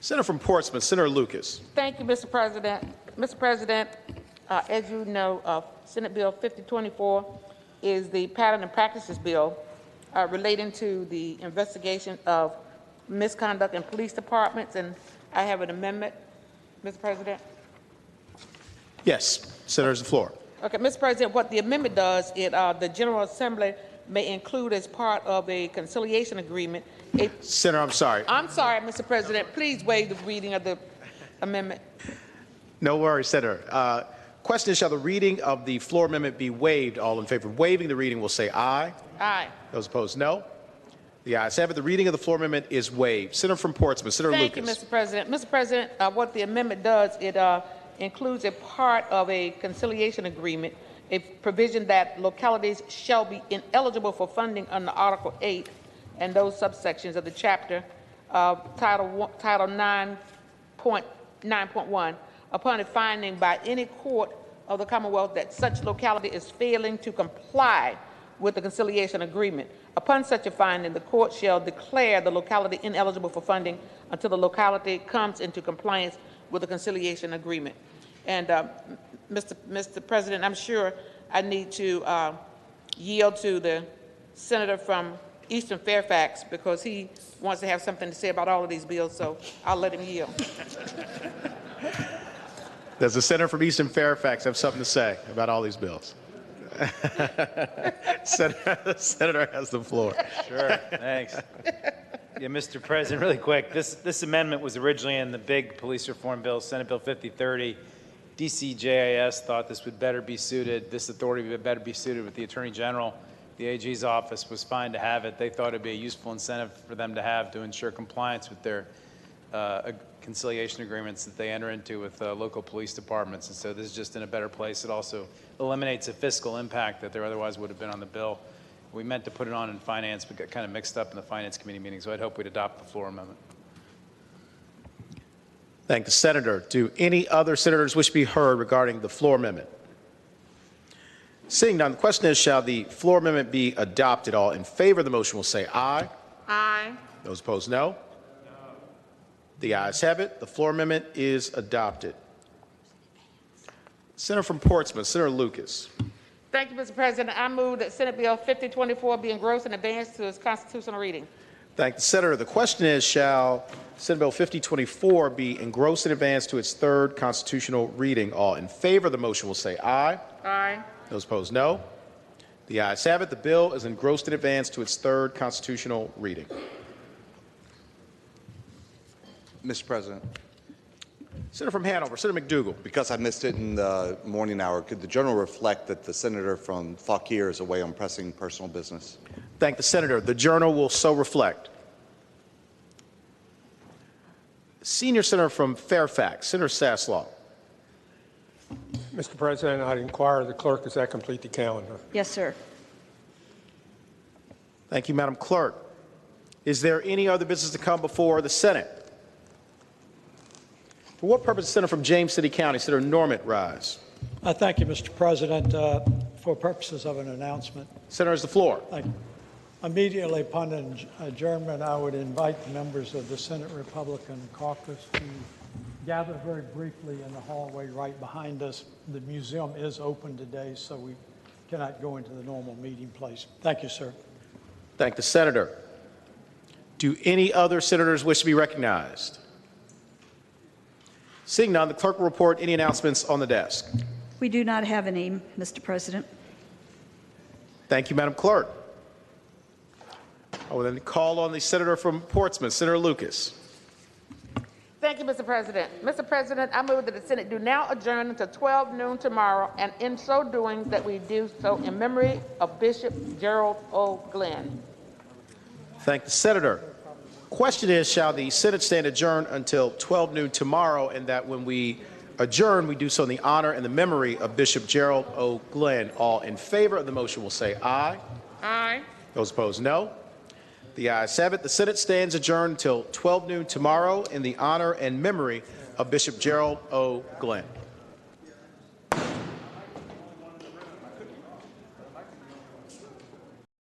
Senator from Portsmouth, Senator Lucas. Thank you, Mr. President. Mr. President, as you know, Senate Bill 5024 is the pattern and practices bill relating to the investigation of misconduct in police departments, and I have an amendment, Mr. President. Yes, Senator, has the floor. Okay, Mr. President, what the amendment does, the General Assembly may include as part of a conciliation agreement. Senator, I'm sorry. I'm sorry, Mr. President. Please waive the reading of the amendment. No worries, Senator. Question is, shall the reading of the floor amendment be waived? All in favor of waiving the reading will say aye. Aye. Those opposed, no. The ayes have it. The reading of the floor amendment is waived. Senator from Portsmouth, Senator Lucas. Thank you, Mr. President. Mr. President, what the amendment does, it includes a part of a conciliation agreement, a provision that localities shall be ineligible for funding under Article 8 and those subsections of the chapter, Title 9.1, upon a finding by any court of the Commonwealth that such locality is failing to comply with the conciliation agreement. Upon such a finding, the court shall declare the locality ineligible for funding until the locality comes into compliance with the conciliation agreement. And Mr. President, I'm sure I need to yield to the senator from Eastern Fairfax because he wants to have something to say about all of these bills, so I'll let him yield. Does the senator from Eastern Fairfax have something to say about all these bills? The senator has the floor. Sure, thanks. Yeah, Mr. President, really quick, this amendment was originally in the big police reform bill, Senate Bill 5030. DCJIS thought this authority would better be suited with the Attorney General. The AG's office was fine to have it. They thought it'd be a useful incentive for them to have to ensure compliance with their conciliation agreements that they enter into with local police departments. And so this is just in a better place. It also eliminates a fiscal impact that there otherwise would have been on the bill. We meant to put it on in finance, but got kind of mixed up in the finance committee meeting, so I'd hope we'd adopt the floor amendment. Thank the senator. Do any other senators wish to be heard regarding the floor amendment? Seeing none, the question is, shall the floor amendment be adopted? All in favor of the motion will say aye. Aye. Those opposed, no. The ayes have it. The floor amendment is adopted. Senator from Portsmouth, Senator Lucas. Thank you, Mr. President. I move that Senate Bill 5024 be engrossed and advanced to its constitutional reading. Thank the senator. The question is, shall Senate Bill 5024 be engrossed and advanced to its third constitutional reading? All in favor of the motion will say aye. Aye. Those opposed, no. The ayes have it. The bill is engrossed and advanced to its third constitutional reading. Mr. President. Senator from Hanover, Senator McDougal. Because I missed it in the morning hour, could the journal reflect that the senator from Fauquier is away on pressing personal business? Thank the senator. The journal will so reflect. Senior Senator from Fairfax, Senator Sasslaw. Mr. President, I'd inquire the clerk, does that complete the calendar? Yes, sir. Thank you, Madam Clerk. Is there any other business to come before the Senate? For what purpose, Senator from James City County, Senator Normant, rise? Thank you, Mr. President. For purposes of an announcement. Senator has the floor. Thank you. Immediately upon adjournment, I would invite the members of the Senate Republican caucus to gather very briefly in the hallway right behind us. The museum is open today, so we cannot go into the normal meeting place. Thank you, sir. Thank the senator. Do any other senators wish to be recognized? Seeing none, the clerk will report any announcements on the desk. We do not have any, Mr. President. Thank you, Madam Clerk. I will then call on the senator from Portsmouth, Senator Lucas. Thank you, Mr. President. Mr. President, I move that the Senate do now adjourn until 12 noon tomorrow, and in so doing, that we do so in memory of Bishop Gerald O. Glenn. Thank the senator. Question is, shall the Senate stand adjourned until 12 noon tomorrow, and that when we adjourn, we do so in the honor and the memory of Bishop Gerald O. Glenn? All in favor of the motion will say aye. Aye. Those opposed, no. The ayes have it. The Senate stands adjourned until 12 noon tomorrow in the honor and memory of Bishop Gerald O. Glenn.